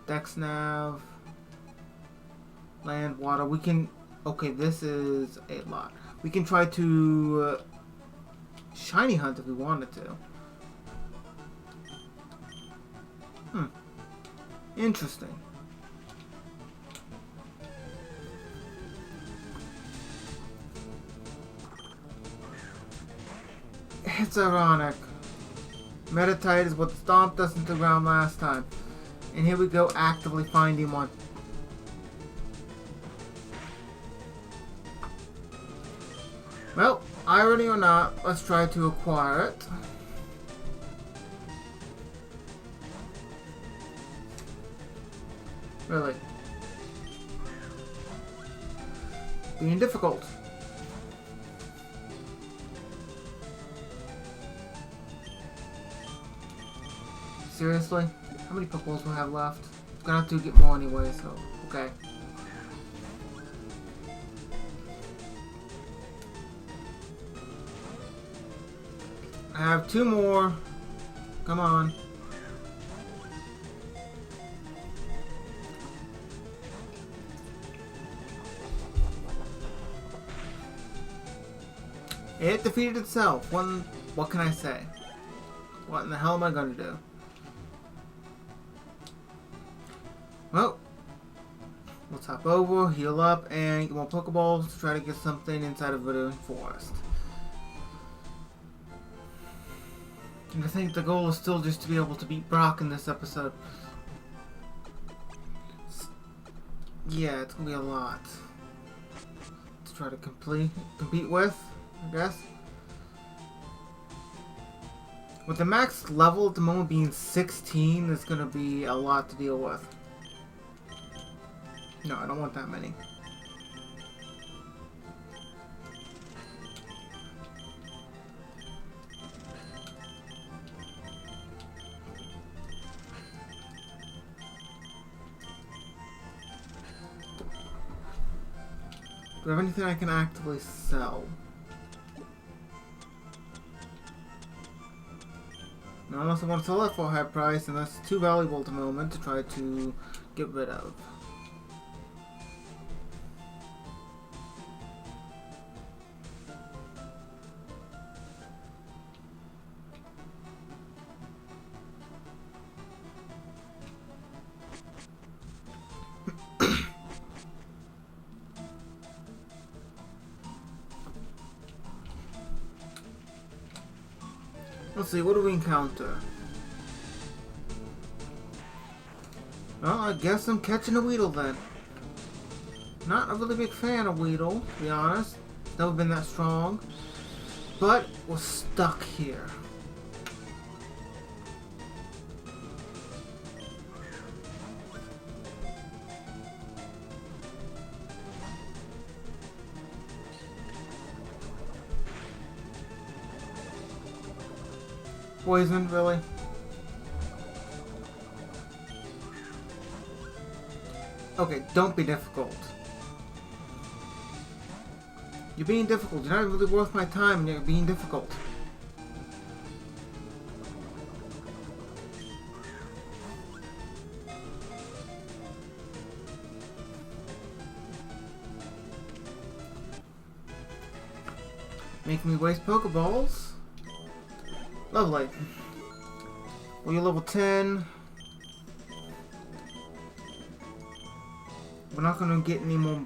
Speaker 1: Dex Nav, land, water. We can. Okay, this is a lot. We can try to shiny hunt if we wanted to. Interesting. It's ironic. Metatite is what stomped us into the ground last time. And here we go actively finding one. Well, irony or not, let's try to acquire it. Really. Being difficult. Seriously? How many Pokeballs will I have left? I'm gonna have to get more anyway, so okay. I have two more. Come on. It defeated itself. What can I say? What in the hell am I gonna do? Well, let's hop over, heal up, and get more Pokeballs to try to get something inside of Viridian Forest. And I think the goal is still just to be able to beat Brock in this episode. Yeah, it's gonna be a lot to try to compete with, I guess. With the max level at the moment being 16, it's gonna be a lot to deal with. No, I don't want that many. Do I have anything I can actively sell? No, unless I want to sell it for a high price, and that's too valuable at the moment to try to get rid of. Let's see, what do we encounter? Well, I guess I'm catching a Weedle then. Not a really big fan of Weedle, to be honest. Never been that strong. But we're stuck here. Poison, really? Okay, don't be difficult. You're being difficult. You're not really worth my time and you're being difficult. Make me waste Pokeballs. Lovely. Well, you're level 10. We're not going to get any more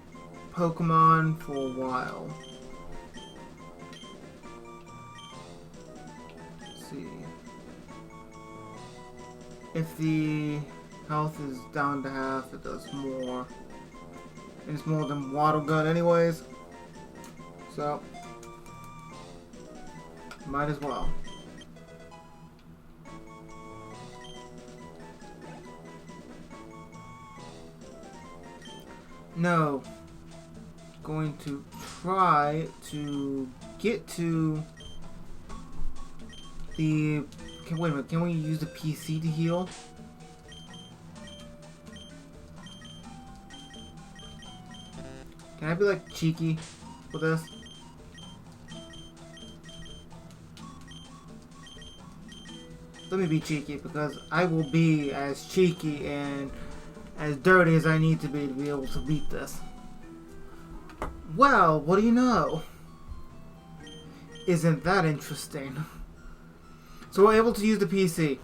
Speaker 1: Pokemon for a while. Let's see. If the health is down to half, it does more. And it's more than Water Gun anyways. So, might as well. No. Going to try to get to the... wait a minute, can we use the PC to heal? Can I be like cheeky with this? Let me be cheeky because I will be as cheeky and as dirty as I need to be able to beat this. Well, what do you know? Isn't that interesting? So we're able to use the PC.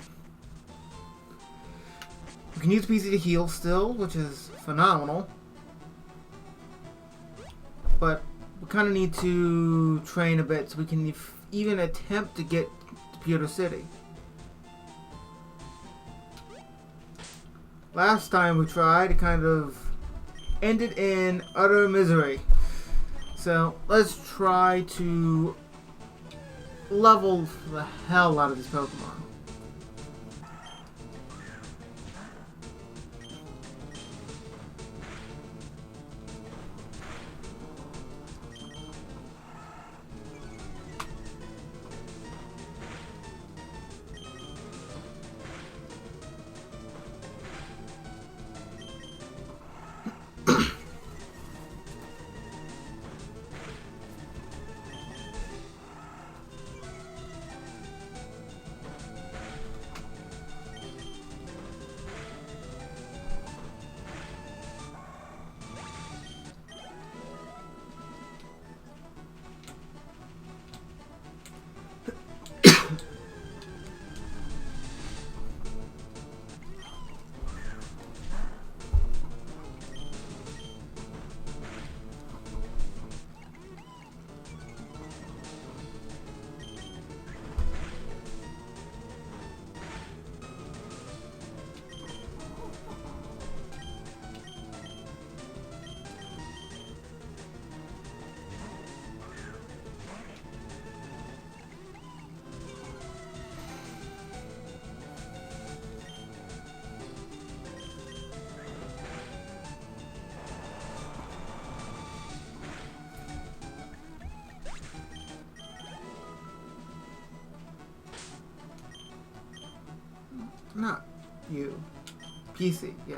Speaker 1: We can use the PC to heal still, which is phenomenal. But we kind of need to train a bit so we can even attempt to get to Pewter City. Last time we tried, it kind of ended in utter misery. So let's try to level the hell out of these Pokemon. Not you. PC, yeah.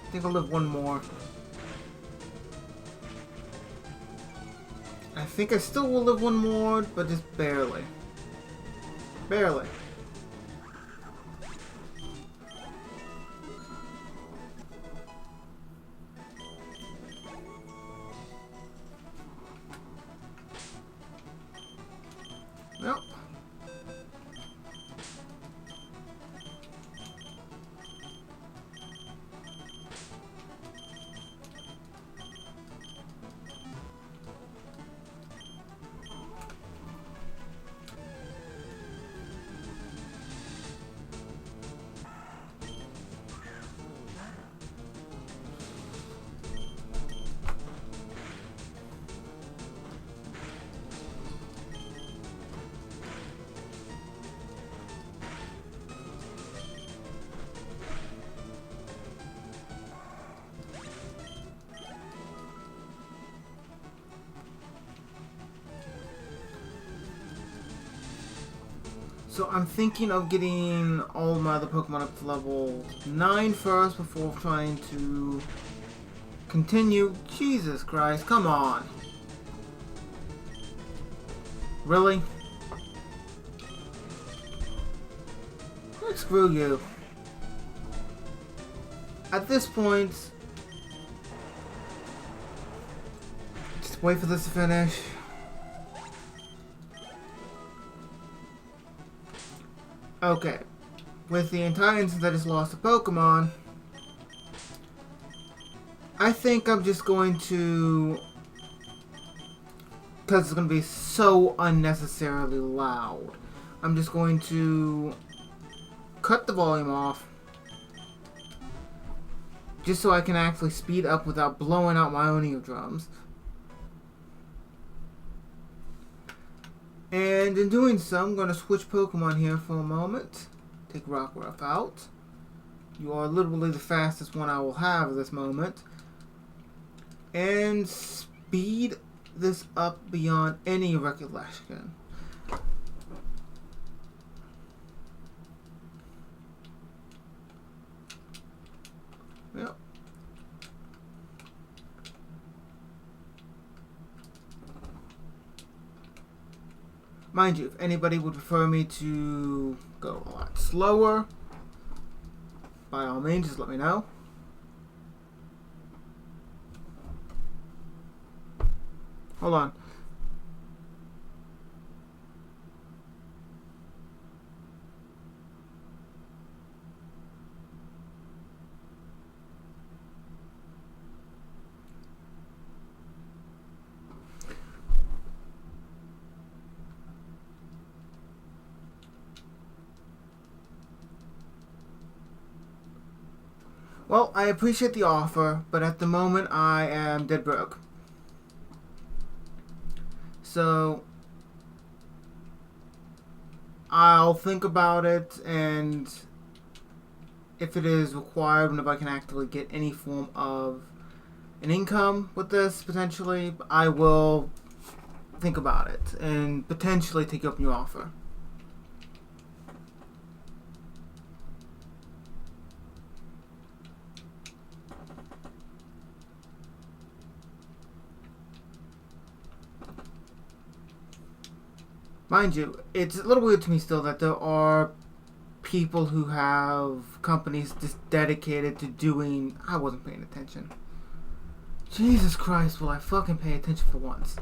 Speaker 1: I think I'll live one more. I think I still will live one more, but just barely. Barely. Nope. So I'm thinking of getting all my other Pokemon up to level 9 first before trying to continue. Jesus Christ, come on. Really? Screw you. At this point, just wait for this to finish. Okay, with the entire instance I just lost a Pokemon, I think I'm just going to, because it's going to be so unnecessarily loud, I'm just going to cut the volume off, just so I can actually speed up without blowing out my own eardrums. And in doing so, I'm going to switch Pokemon here for a moment. Take Rockruff out. You are literally the fastest one I will have at this moment. And speed this up beyond any recollection. Yep. Mind you, if anybody would prefer me to go a lot slower, by all means, just let me know. Hold on. Well, I appreciate the offer, but at the moment I am dead broke. So I'll think about it, and if it is required, whenever I can actively get any form of an income with this, potentially, I will think about it and potentially take up your offer. Mind you, it's a little weird to me still that there are people who have companies just dedicated to doing... I wasn't paying attention. Jesus Christ, will I fucking pay attention for once?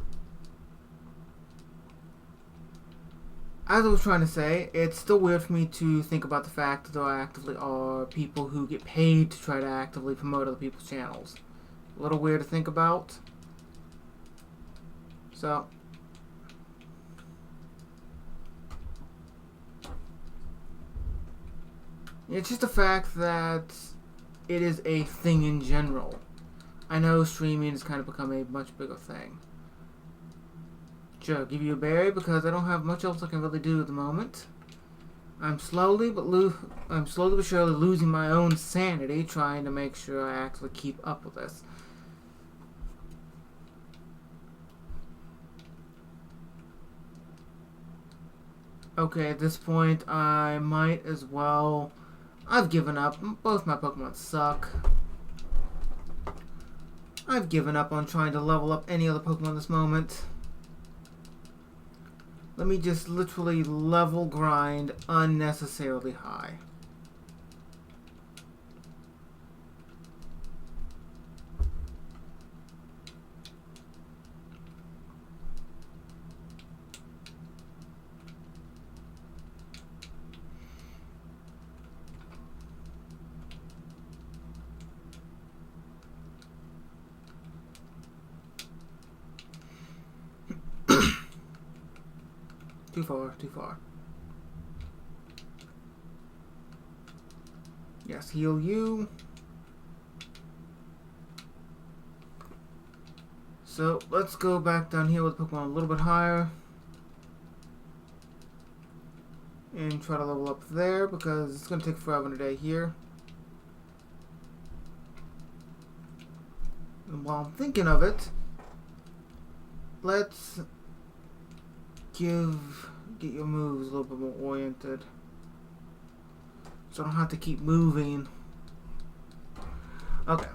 Speaker 1: As I was trying to say, it's still weird for me to think about the fact that there actively are people who get paid to try to actively promote other people's channels. A little weird to think about. So... it's just the fact that it is a thing in general. I know streaming has kind of become a much bigger thing. Sure, give you a berry because I don't have much else I can really do at the moment. I'm slowly but surely losing my own sanity trying to make sure I actually keep up with this. Okay, at this point I might as well... I've given up. Both my Pokemon suck. I've given up on trying to level up any other Pokemon this moment. Let me just literally level grind unnecessarily high. Too far, too far. Yes, heal you. So, let's go back down here with Pokemon a little bit higher. And try to level up there, because it's going to take forever and a day here. And while I'm thinking of it, let's get your moves a little bit more oriented, so I don't have to keep moving. Okay.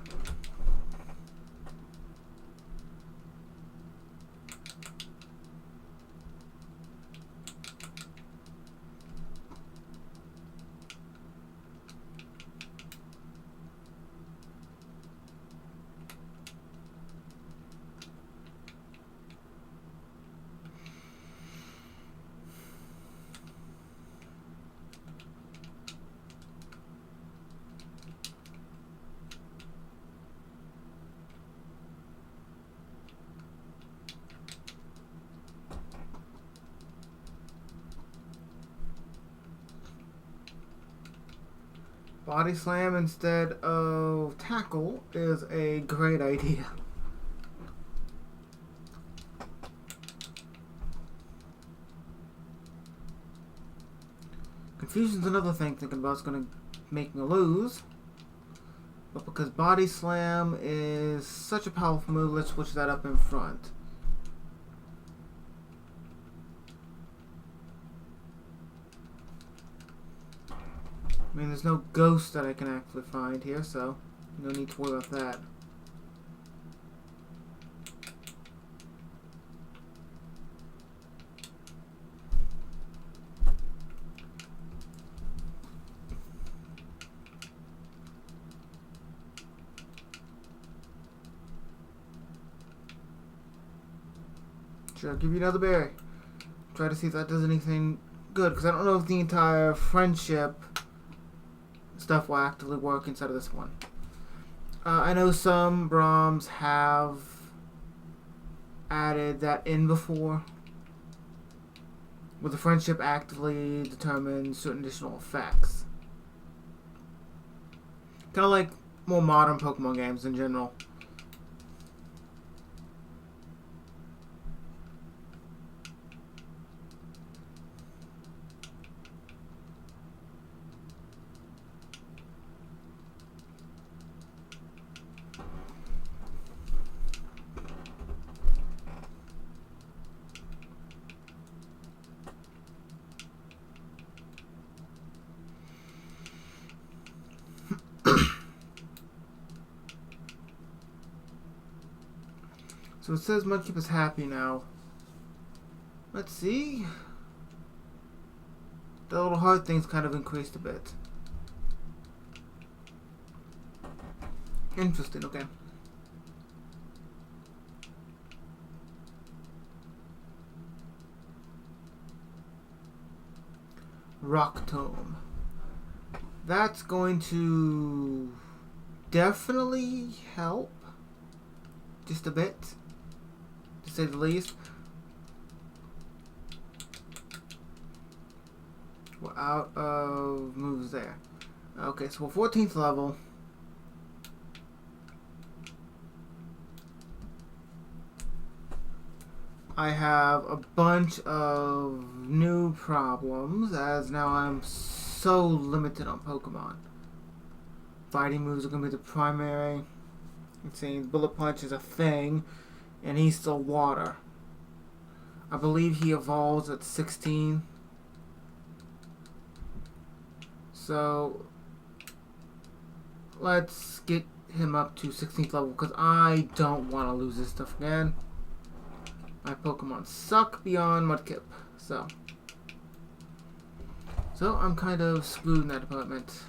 Speaker 1: Body slam instead of tackle is a great idea. Confusion's another thing thinking about. It's going to make me lose. But because body slam is such a powerful move, let's switch that up in front. I mean, there's no ghost that I can actually find here, so no need to worry about that. Sure, I'll give you another berry. Try to see if that does anything good, because I don't know if the entire friendship stuff will actively work inside of this one. I know some Broms have added that in before, where the friendship actively determines certain additional effects. Kind of like more modern Pokemon games in general. So it says Mudkip is happy now. Let's see. The little heart thing's kind of increased a bit. Interesting, okay. Rock Tome. That's going to definitely help. Just a bit, to say the least. We're out of moves there. Okay, so we're 14th level. I have a bunch of new problems, as now I'm so limited on Pokemon. Fighting moves are going to be the primary. It's saying Bullet Punch is a thing, and he's still water. I believe he evolves at 16. So let's get him up to 16th level, because I don't want to lose this stuff again. My Pokemon suck beyond Mudkip. So I'm kind of screwed in that department.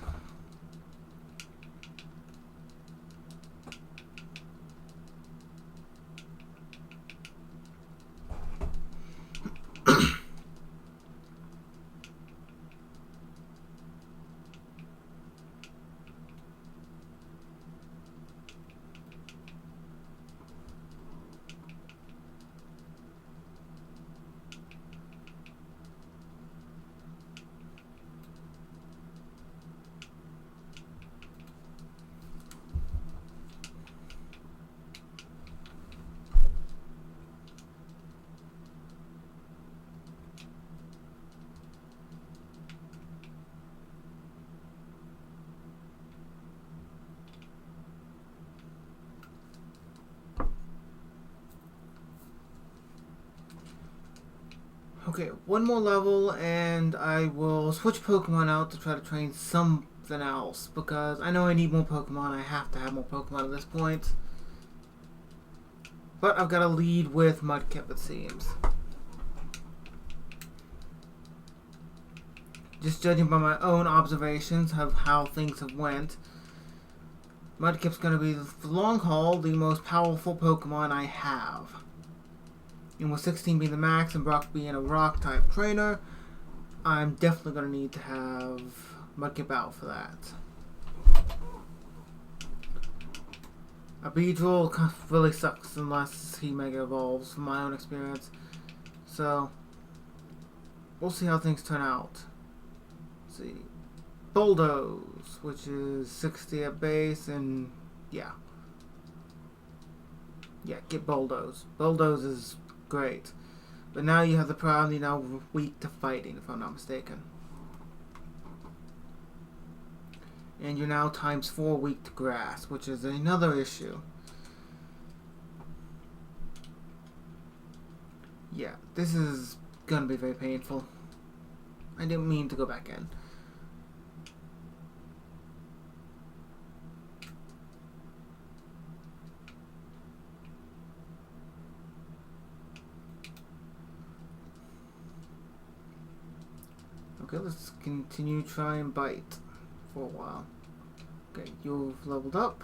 Speaker 1: Okay, one more level and I will switch Pokemon out to try to train something else, because I know I need more Pokemon. I have to have more Pokemon at this point. But I've got to lead with Mudkip, it seems. Just judging by my own observations of how things have went, Mudkip's going to be, for the long haul, the most powerful Pokemon I have. And with 16 being the max and Brock being a rock-type trainer, I'm definitely going to need to have Mudkip out for that. A Beedrill really sucks unless he Mega Evolves, from my own experience. So, we'll see how things turn out. Let's see. Bulldoze, which is 60 at base, and yeah. Yeah, get Bulldoze. Bulldoze is great. But now you have the problem, you're now weak to fighting, if I'm not mistaken. And you're now ×4 weak to grass, which is another issue. Yeah, this is gonna be very painful. I didn't mean to go back in. Okay, let's continue try and bite for a while. Okay, you've leveled up.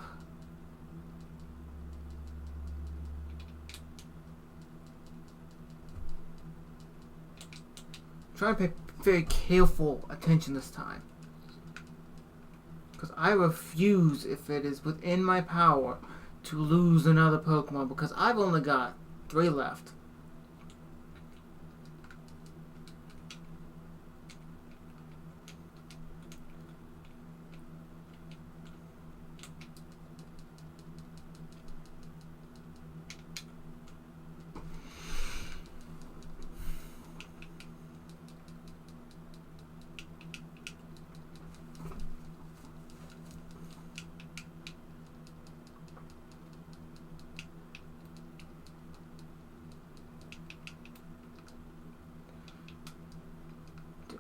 Speaker 1: Try and pay very careful attention this time, because I refuse, if it is within my power, to lose another Pokemon, because I've only got 3 left.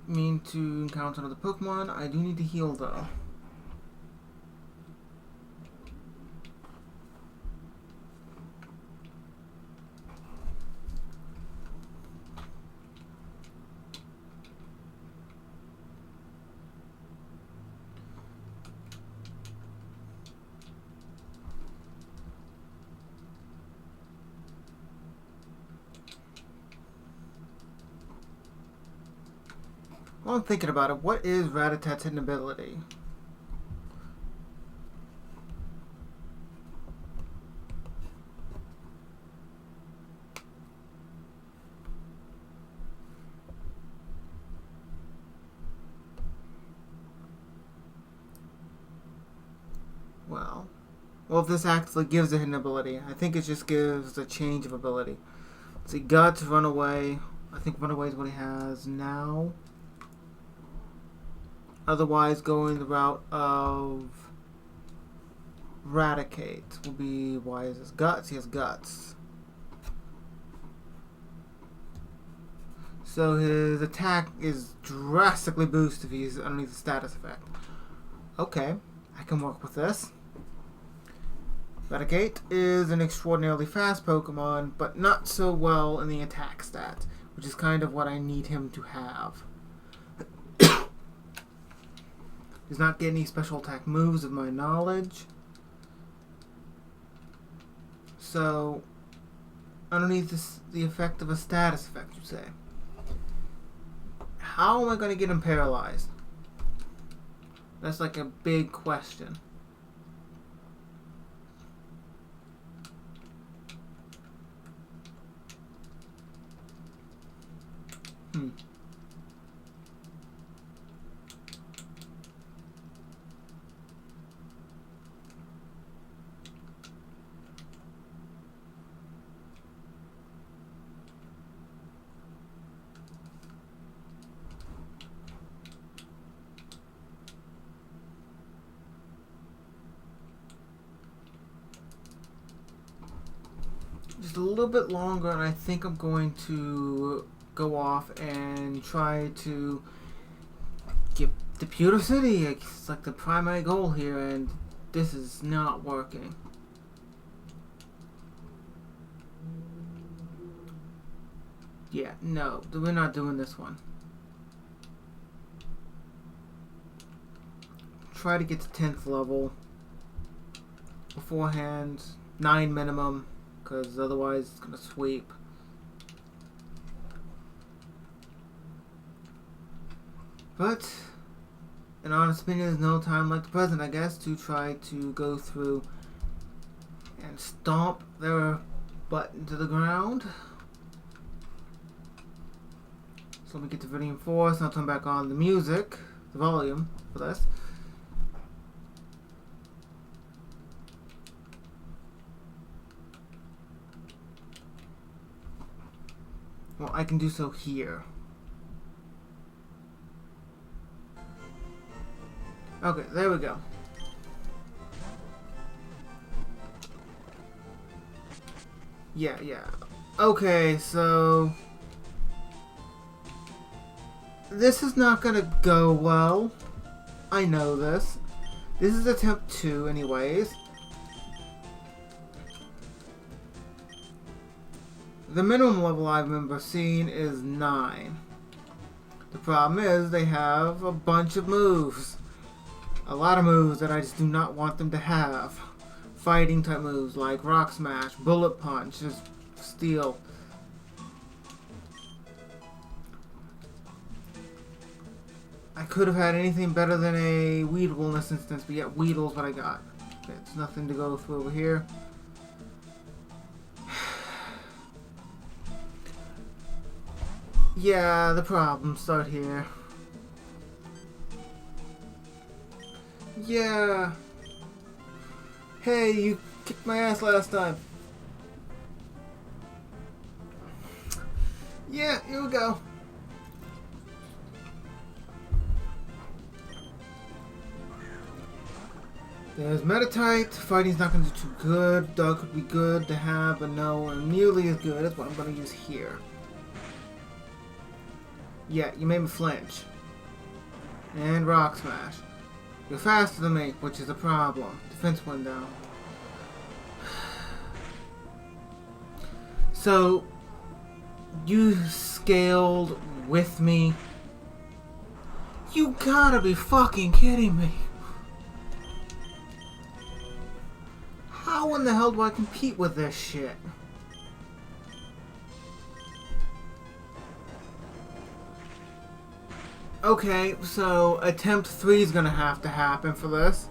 Speaker 1: Mean to encounter another Pokemon. I do need to heal though. While I'm thinking about it, what is Rattatat's hidden ability? Well, if this actually gives a hidden ability, I think it just gives a change of ability. Let's see, Guts, Run Away. I think Run Away is what he has now. Otherwise, going the route of Eradicate will be, why is this? Guts? He has Guts. So his attack is drastically boosted if he's underneath the status effect. Okay, I can work with this. Eradicate is an extraordinarily fast Pokemon, but not so well in the attack stat, which is kind of what I need him to have. Does not get any special attack moves of my knowledge. So, underneath this, the effect of a status effect, you say. How am I going to get him paralyzed? That's like a big question. Just a little bit longer, and I think I'm going to go off and try to get the Pewter City. It's like the primary goal here, and this is not working. Yeah, no, we're not doing this one. Try to get to 10th level beforehand, 9 minimum, because otherwise it's gonna sweep. But, in honest opinion, there's no time like the present, I guess, to try to go through and stomp their butt into the ground. So let me get to reinforce, and I'll turn back on the music, the volume for this. Well, I can do so here. Okay, there we go. Yeah. Okay, so this is not gonna go well. I know this. This is attempt 2 anyways. The minimum level I remember seeing is 9. The problem is they have a bunch of moves. A lot of moves that I just do not want them to have. Fighting type moves like Rock Smash, Bullet Punch, just Steel. I could have had anything better than a Weedle in this instance, but yet Weedle's what I got. It's nothing to go through over here. Yeah, the problems start here. Yeah. Hey, you kicked my ass last time. Yeah, here we go. There's Metatite. Fighting's not going to do too good. Dog could be good to have, but no, nearly as good as what I'm going to use here. Yeah, you made me flinch. And Rock Smash. You're faster than me, which is a problem. Defense went down. So, you scaled with me? You gotta be fucking kidding me. How in the hell do I compete with this shit? Okay, so attempt 3 is gonna have to happen for this.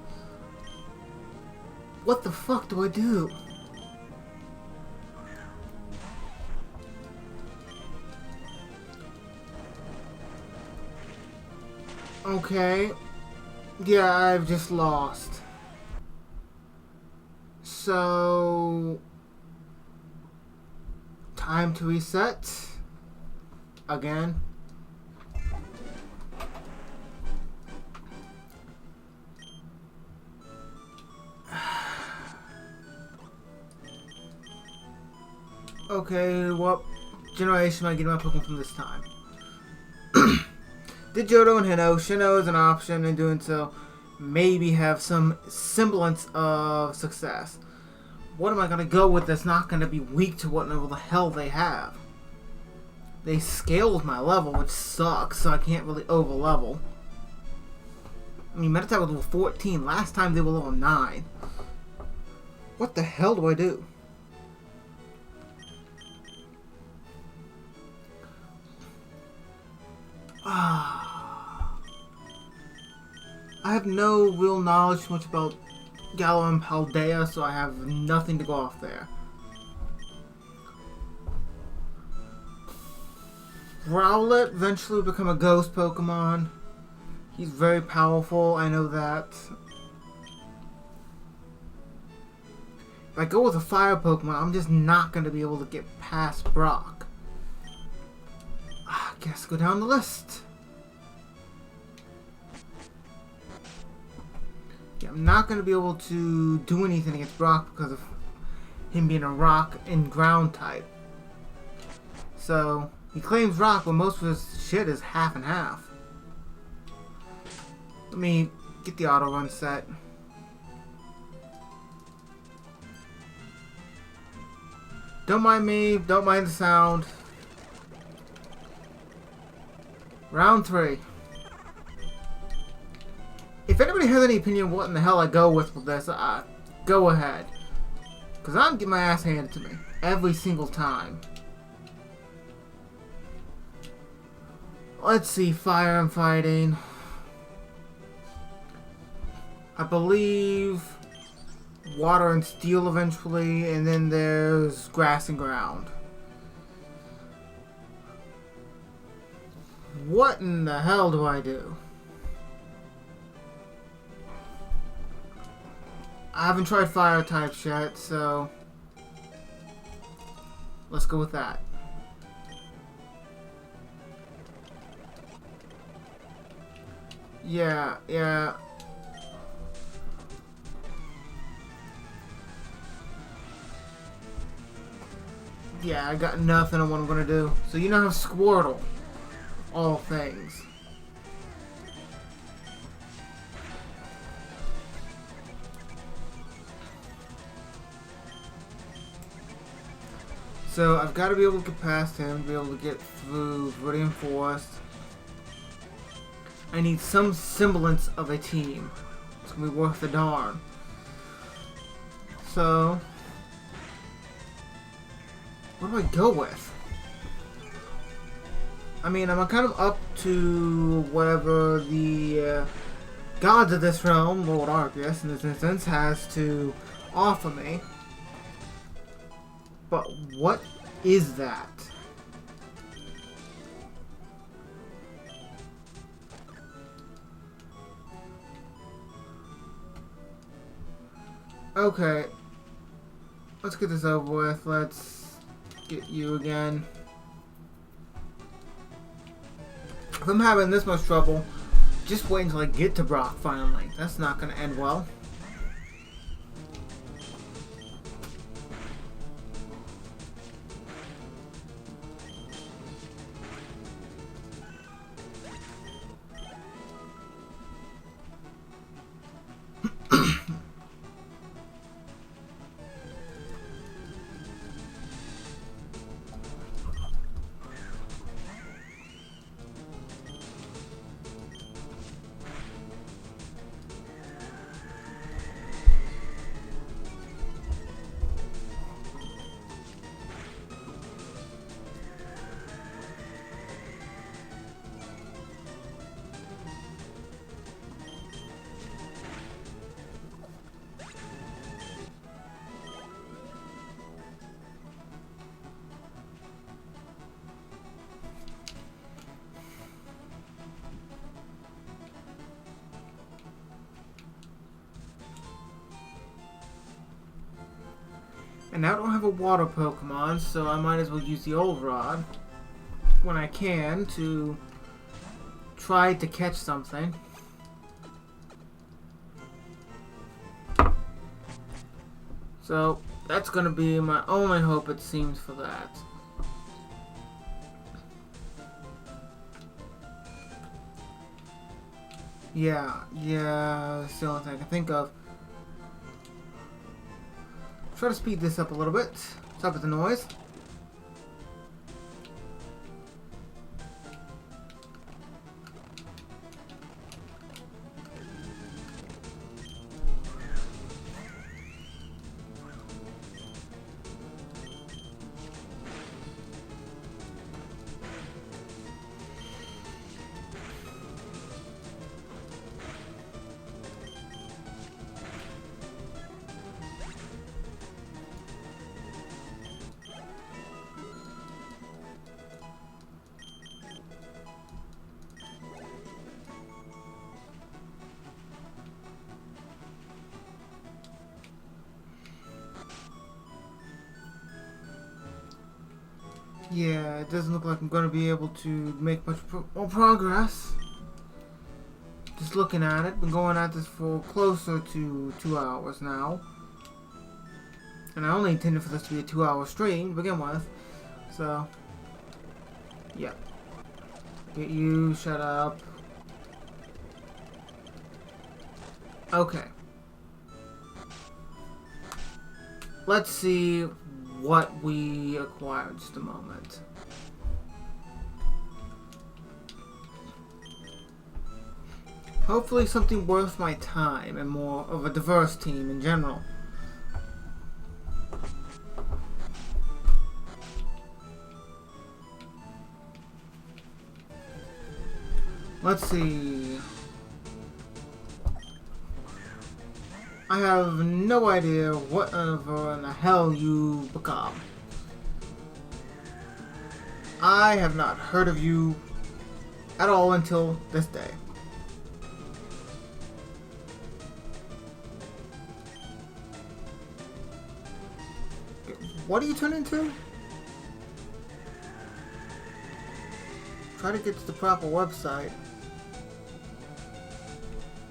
Speaker 1: What the fuck do I do? Okay. Yeah, I've just lost. So, time to reset. Again. Okay, what generation am I getting my Pokemon from this time? Did Johto and Hino. Shino is an option, in doing so, maybe have some semblance of success. What am I going to go with that's not going to be weak to whatever the hell they have? They scaled my level, which sucks, so I can't really over level. I mean, Meditite was level 14. Last time they were level 9. What the hell do I do? I have no real knowledge much about Gallo and Paldea, so I have nothing to go off there. Rowlet eventually will become a ghost Pokemon. He's very powerful, I know that. If I go with a fire Pokemon, I'm just not going to be able to get past Brock. I guess go down the list. Yeah, I'm not going to be able to do anything against Brock because of him being a rock and ground type. So, he claims rock, but most of his shit is half and half. Let me get the auto run set. Don't mind me, don't mind the sound. Round 3. If anybody has any opinion what in the hell I go with this, go ahead. Because I'm getting my ass handed to me. Every single time. Let's see, fire and fighting. I believe water and steel eventually, and then there's grass and ground. What in the hell do I do? I haven't tried fire types yet, so let's go with that. Yeah. Yeah, I got nothing on what I'm gonna do. So you now have Squirtle. All things. So I've got to be able to get past him, be able to get through Viridian Forest. I need some semblance of a team. It's gonna be worth the darn. So, what do I go with? I mean, I'm kind of up to whatever the gods of this realm, Lord Arceus in this instance, has to offer me. But what is that? Okay. Let's get this over with. Let's get you again. If I'm having this much trouble, just wait until I get to Brock finally. That's not going to end well. And now I don't have a water Pokemon, so I might as well use the Old Rod when I can to try to catch something. So that's going to be my only hope, it seems, for that. Yeah, that's the only thing I can think of. Try to speed this up a little bit. Stop with the noise. Yeah, it doesn't look like I'm going to be able to make much more progress. Just looking at it, been going at this for closer to 2 hours now. And I only intended for this to be a 2-hour stream to begin with. So, yeah. Get you, shut up. Okay. Let's see what we acquired. Just a moment. Hopefully something worth my time and more of a diverse team in general. Let's see. I have no idea whatever in the hell you become. I have not heard of you at all until this day. What do you turn into? Try to get to the proper website.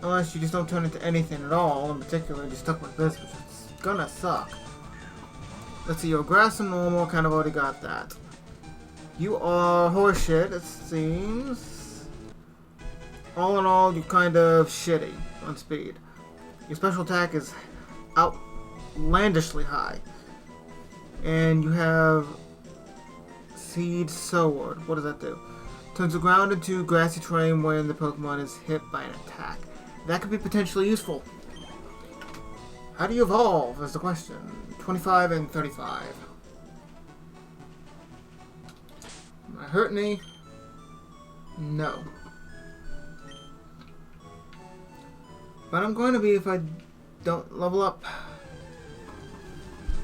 Speaker 1: Unless you just don't turn into anything at all, in particular, just stuck like this, which is gonna suck. Let's see, you're grass and normal, kind of already got that. You are horseshit, it seems. All in all, you're kind of shitty on speed. Your special attack is outlandishly high. And you have Seed Sword. What does that do? Turns the ground into grassy terrain when the Pokemon is hit by an attack. That could be potentially useful. How do you evolve is the question. 25 and 35. Am I hurting any? No. But I'm going to be if I don't level up.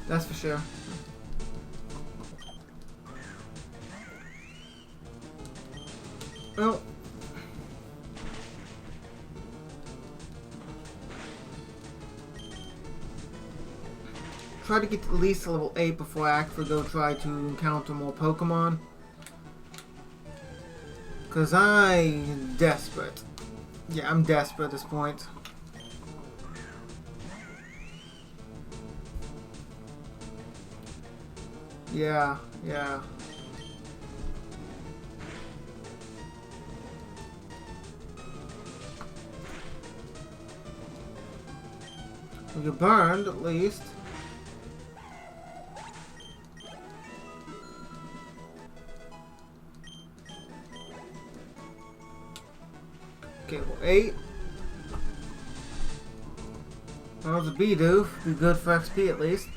Speaker 1: That's for sure. Well, try to get to at least level 8 before I actually go try to encounter more Pokemon. Because I'm desperate. Yeah, I'm desperate at this point. Yeah. We get burned, at least. Okay, well, 8. Well, the Bidoof be good for XP at least.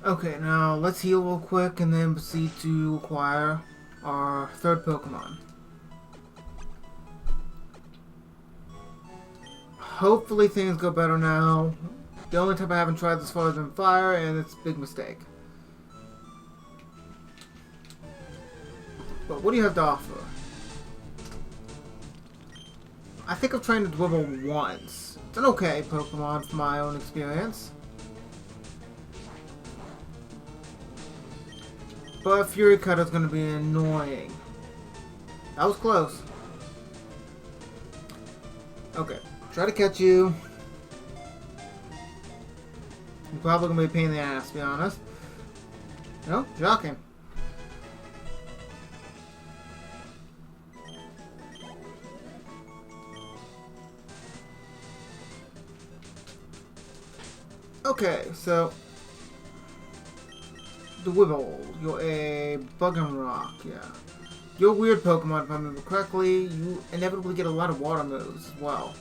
Speaker 1: Okay, now let's heal real quick and then proceed to acquire our third Pokemon. Hopefully things go better now. The only type I haven't tried this far has been fire, and it's a big mistake. But what do you have to offer? I think I've trained a Dwibble once. It's an okay Pokemon from my own experience. But Fury Cutter is going to be annoying. That was close. Okay, try to catch you. You're probably going to be a pain in the ass, to be honest. No, shocking. Okay, so the Wibble, you're a Bug and Rock, yeah. You're a weird Pokemon, if I remember correctly. You inevitably get a lot of water moves as well.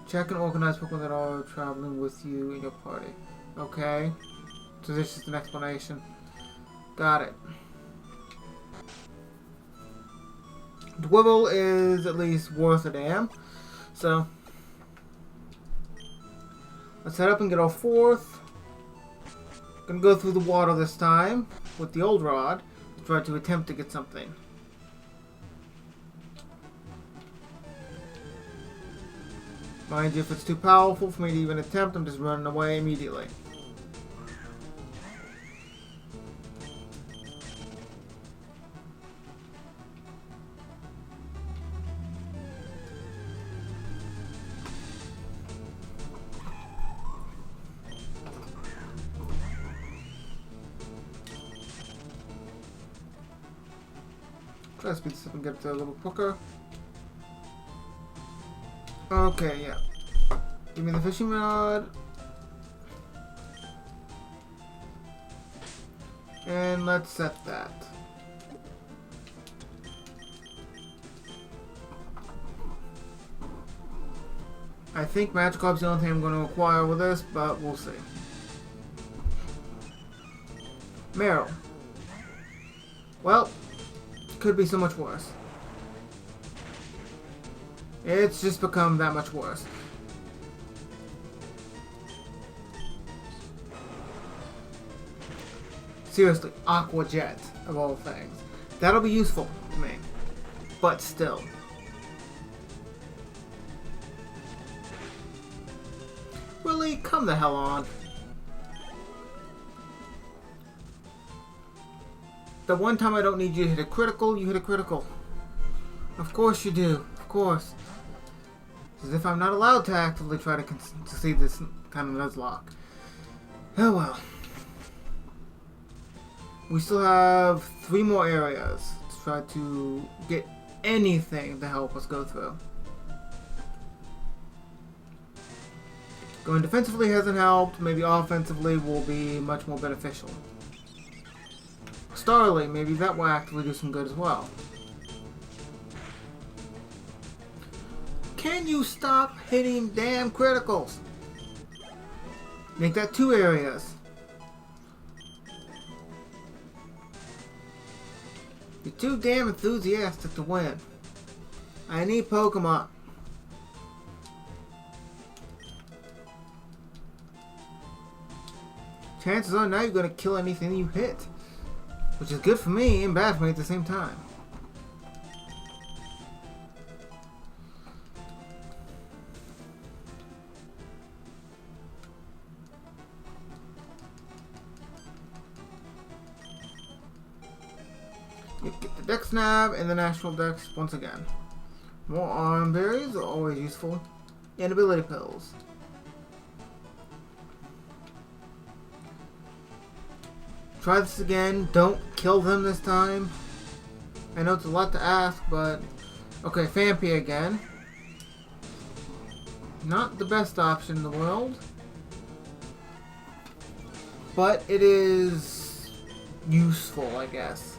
Speaker 1: Check and organize Pokemon that are traveling with you in your party. Okay. So this is just an explanation. Got it. Dwibble is at least worth a damn. So, let's head up and get our fourth. Gonna go through the water this time with the old rod to try to attempt to get something. Mind you, if it's too powerful for me to even attempt, I'm just running away immediately. Try to speed this up and get a little quicker. Okay, yeah. Give me the fishing rod. And let's set that. I think Magikarp's the only thing I'm going to acquire with this, but we'll see. Meryl. Well, could be so much worse. It's just become that much worse. Seriously, Aqua Jet, of all things. That'll be useful to me. But still. Really? Come the hell on. The one time I don't need you to hit a critical, you hit a critical. Of course you do. Of course. As if I'm not allowed to actively try to succeed this kind of Nuzlock. Oh well. We still have 3 more areas to try to get anything to help us go through. Going defensively hasn't helped. Maybe offensively will be much more beneficial. Starly, maybe that will actively do some good as well. Can you stop hitting damn criticals? Make that 2 areas. You're too damn enthusiastic to win. I need Pokemon. Chances are now you're going to kill anything you hit. Which is good for me and bad for me at the same time. Get the Dex Nab and the Natural Dex once again. More Arm Berries are always useful. And Ability Pills. Try this again. Don't kill them this time. I know it's a lot to ask, but... Okay, Phanpy again. Not the best option in the world. But it is... useful, I guess.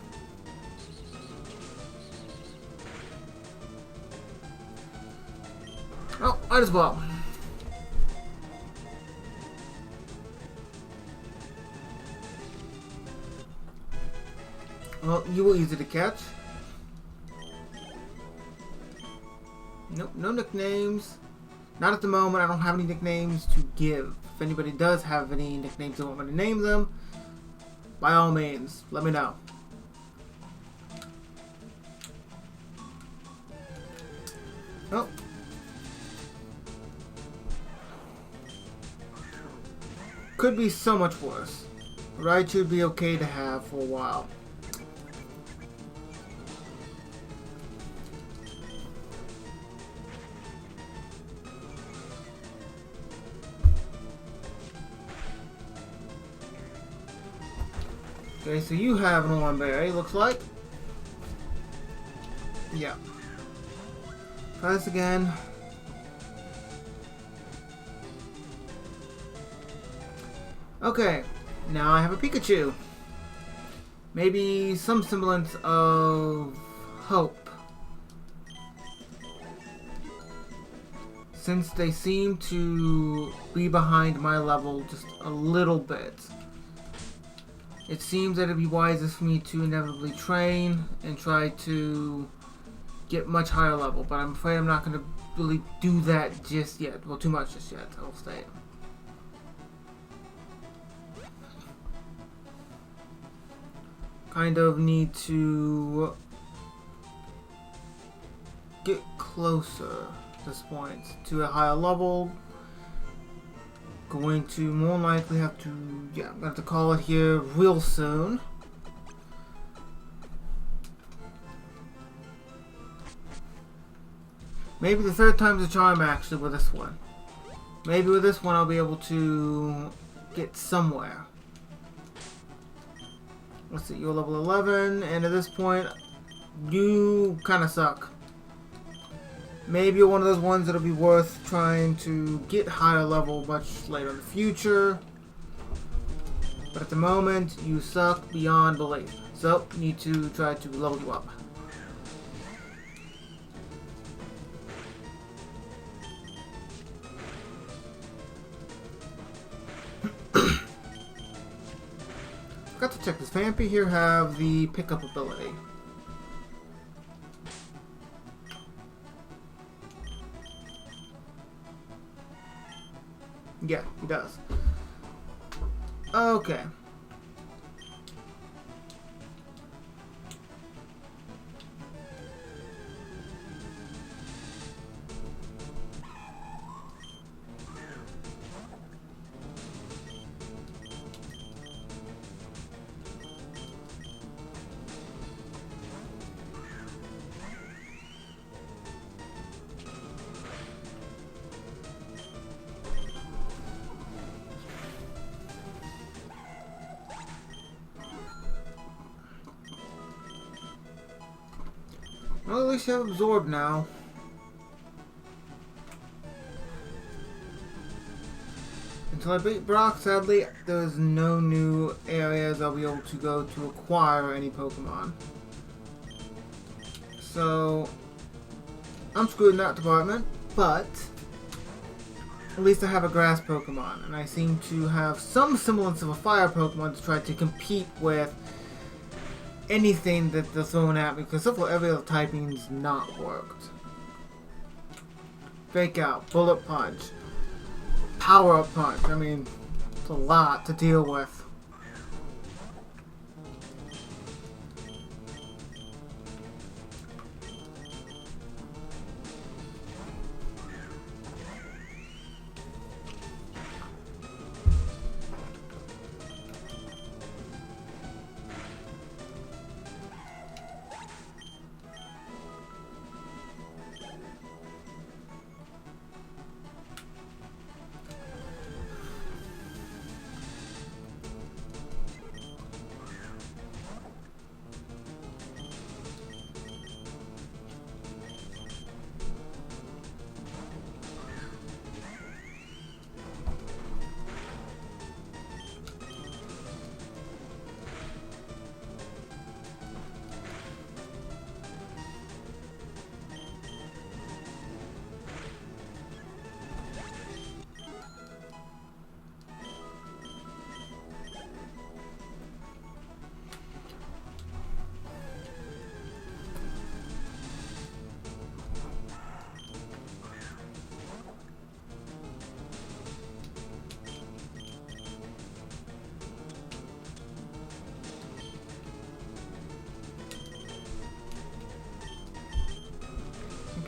Speaker 1: Oh, might as well. Well, you were easy to catch. Nope, no nicknames. Not at the moment. I don't have any nicknames to give. If anybody does have any nicknames and want me to name them, by all means, let me know. Oh. Could be so much worse. Raichu would be okay to have for a while. Okay, so you have an Oran Berry, looks like. Yeah. Try this again. Okay, now I have a Pikachu. Maybe some semblance of hope. Since they seem to be behind my level just a little bit. It seems that it'd be wisest for me to inevitably train and try to get much higher level, but I'm afraid I'm not going to really do that just yet. Well, too much just yet, I'll say. Kind of need to get closer at this point to a higher level. Going to more likely have to, I'm going to have to call it here real soon. Maybe the third time's a charm actually with this one. Maybe with this one I'll be able to get somewhere. Let's see, you're level 11, and at this point, you kind of suck. Maybe you're one of those ones that'll be worth trying to get higher level much later in the future. But at the moment, you suck beyond belief. So, you need to try to level you up. Forgot to check, does Vampy here have the pickup ability? Yeah, he does. Okay. Well, at least you have absorbed now. Until I beat Brock, sadly, there's no new areas I'll be able to go to acquire any Pokemon. So, I'm screwed in that department, but at least I have a grass Pokemon, and I seem to have some semblance of a fire Pokemon to try to compete with anything that they're throwing at me, because so far every other typing's not worked. Fake Out, Bullet Punch, Power Up Punch. I mean, it's a lot to deal with.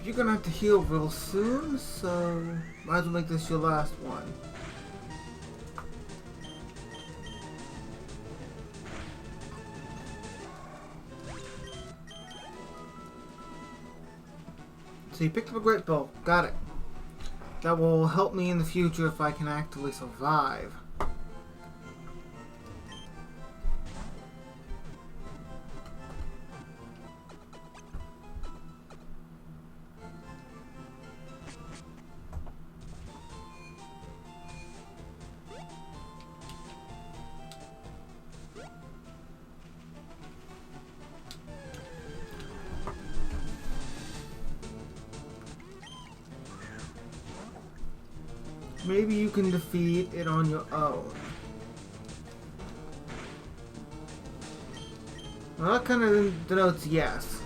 Speaker 1: You're gonna have to heal real soon, so might as well make this your last one. So you picked up a Great Ball. Got it. That will help me in the future if I can actually survive. Maybe you can defeat it on your own. Well, that kind of denotes yes.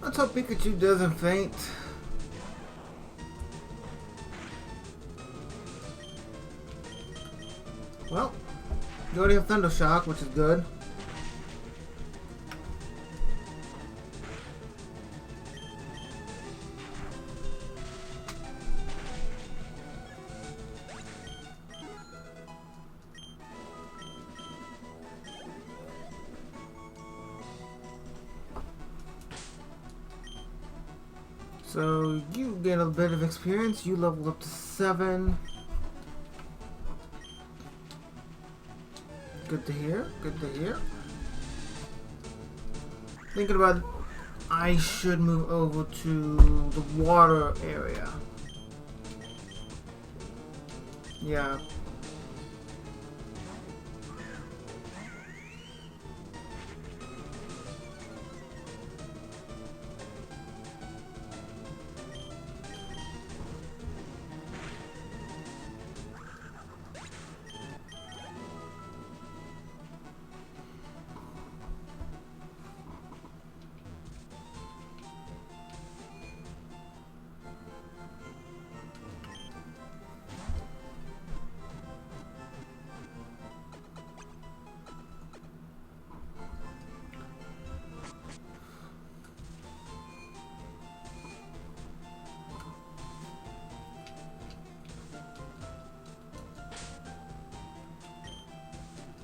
Speaker 1: Let's hope Pikachu doesn't faint. Well, you already have Thunder Shock, which is good. So you get a bit of experience. You leveled up to 7. Good to hear. Good to hear. Thinking about it, I should move over to the water area. Yeah.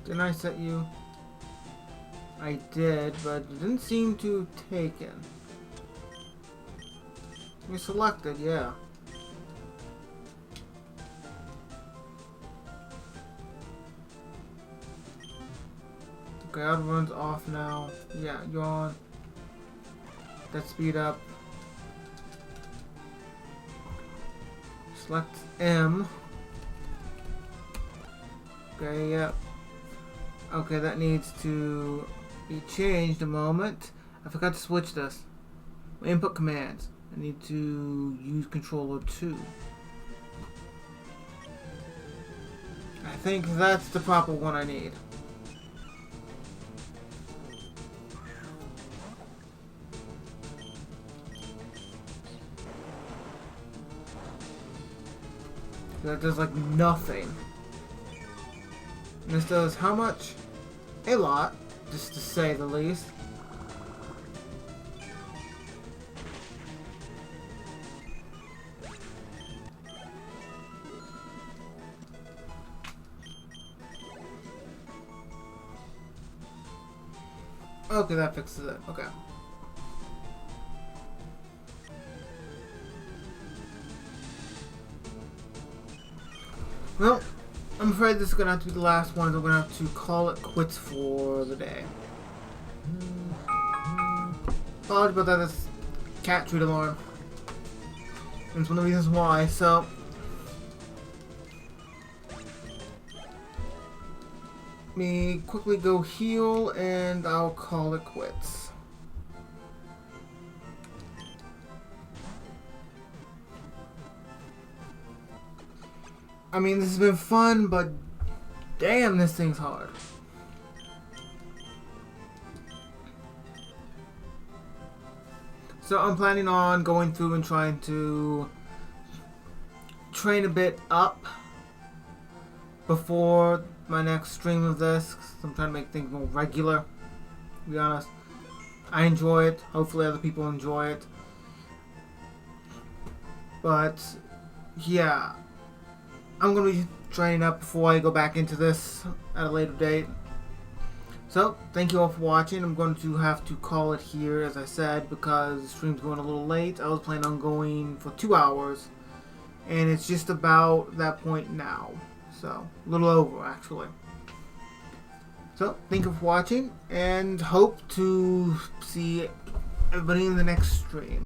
Speaker 1: Didn't I set you? I did, but it didn't seem to have taken. You selected, yeah. Okay, outrun's off now. Yeah, you're on. That speed up. Select M. Okay, yeah. Okay, that needs to be changed a moment. I forgot to switch this. Input commands. I need to use controller 2. I think that's the proper one I need. That does like nothing. And this does how much? A lot, just to say the least. Okay, that fixes it. Okay. Well, I'm afraid this is going to have to be the last one. We're going to have to call it quits for the day. Apologies about that. This cat treat alarm. And it's one of the reasons why. So, let me quickly go heal and I'll call it quits. I mean, this has been fun, but damn, this thing's hard. So I'm planning on going through and trying to train a bit up before my next stream of this. 'Cause I'm trying to make things more regular, to be honest. I enjoy it. Hopefully other people enjoy it. But, yeah. I'm going to be training up before I go back into this at a later date. So, thank you all for watching. I'm going to have to call it here, as I said, because the stream's going a little late. I was planning on going for 2 hours, and it's just about that point now. So, a little over, actually. So, thank you for watching, and hope to see everybody in the next stream.